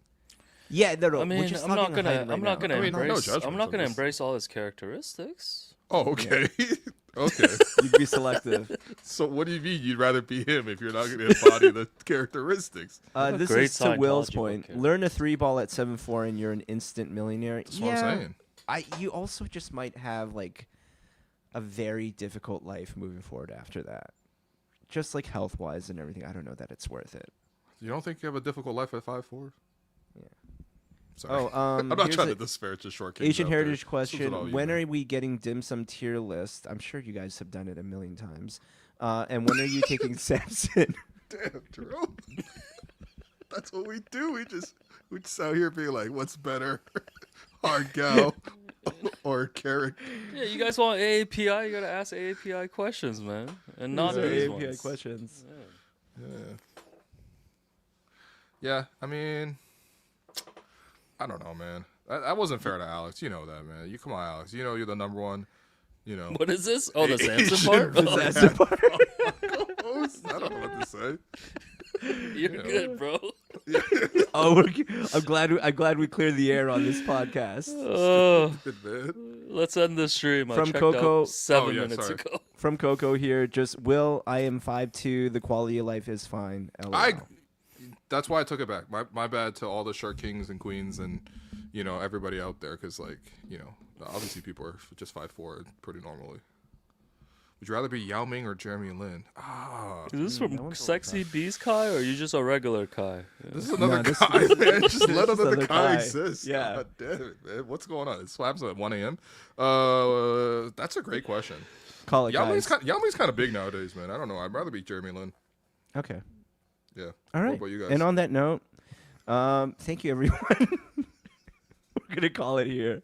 Yeah, no. I we're mean, just I'm not talking height gonna, right I'm not now. gonna I mean, no embrace, judgment, I'm not I'm gonna just- embrace all his characteristics. Oh, okay. Okay. You'd be selective. So what do you mean you'd rather be him if you're not going to embody the characteristics? This Great is to Will's Scientology point. book, yeah. Learn a 3-ball at 7'4" and you're an instant millionaire. That's what I'm saying. You also just might have like a very difficult life moving forward after that. Just like health wise and everything. I don't know that it's worth it. You don't think you have a difficult life at 5'4"? Yeah. Sorry. Oh, I'm not here's trying a to disparage the short kings Asian out there. heritage This is question. all you, When man. are we getting dim sum tier list? I'm sure you guys have done it a million times. And when are you taking Samson? Damn, Jerome. That's what we do. We just out here being like, what's better? Argal or Carrick? Yeah, you guys want AAPI? You gotta ask AAPI questions, man, and not these API ones. questions. Yeah, I mean, I don't know, man. That wasn't fair to Alex. You know that, man. You come on, Alex. You know you're the number one. You know. What is this? Oh, the Asian Samson part. Possessive part. Co-host? I don't know what to say. You're good, bro. Oh, I'm glad we cleared the air on this podcast. Oh, Good man. let's end the stream. I From checked Coco- out 7 Oh, yeah, minutes sorry. ago. From Coco here, just Will, I am 5'2". The quality of life is fine. LOL. That's why I took it back. My bad to all the Shark Kings and Queens and everybody out there, because obviously people are just 5'4" pretty normally. Would you rather be Yao Ming or Jeremy Lin? Is this that from one's Sexy Beast Kai, or are you just a regular Kai? Yeah. This is another this- Kai, man. Just let this is another another Kai Kai. exist. Yeah. God damn it, man. What's going on? It slaps at 1 a.m. That's a great question. Call it, Yao guys. Ming's kind of big nowadays, man. I don't know. I'd rather be Jeremy Lin. Okay. Yeah. All right. What about you guys? And on that note, thank you, everyone. We're going to call it here.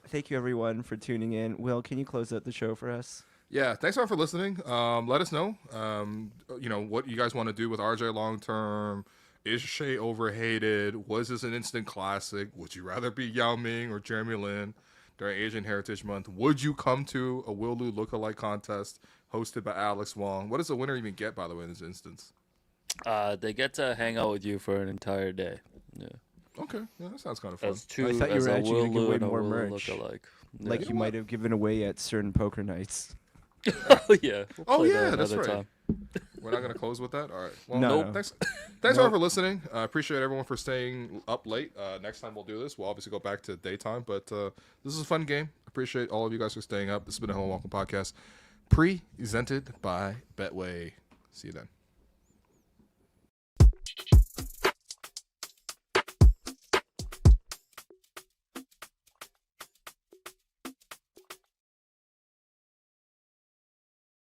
Thank you, everyone, for tuning in. Will, can you close out the show for us? Yeah, thanks everyone for listening. Let us know, what you guys want to do with RJ long term. Is Shai overhated? Was this an instant classic? Would you rather be Yao Ming or Jeremy Lin during Asian Heritage Month? Would you come to a Will Lu lookalike contest hosted by Alex Wong? What does the winner even get, by the way, in this instance? They get to hang out with you for an entire day. Yeah. Okay, yeah, that sounds kind of fun. As two, I thought you as were a actually Will gonna give Lu away and a more Will Lu merch. lookalike. Yeah. Like you might have given away at certain poker nights. Oh yeah. We'll Oh, play yeah, that that's another right. time. We're not going to close with that? All right. Well, No. nope. Thanks everyone for listening. I appreciate everyone for staying up late. Next time we'll do this. We'll obviously go back to daytime, but this is a fun game. Appreciate all of you guys for staying up. This has been a Hello and Welcome podcast presented by Betway. See you then.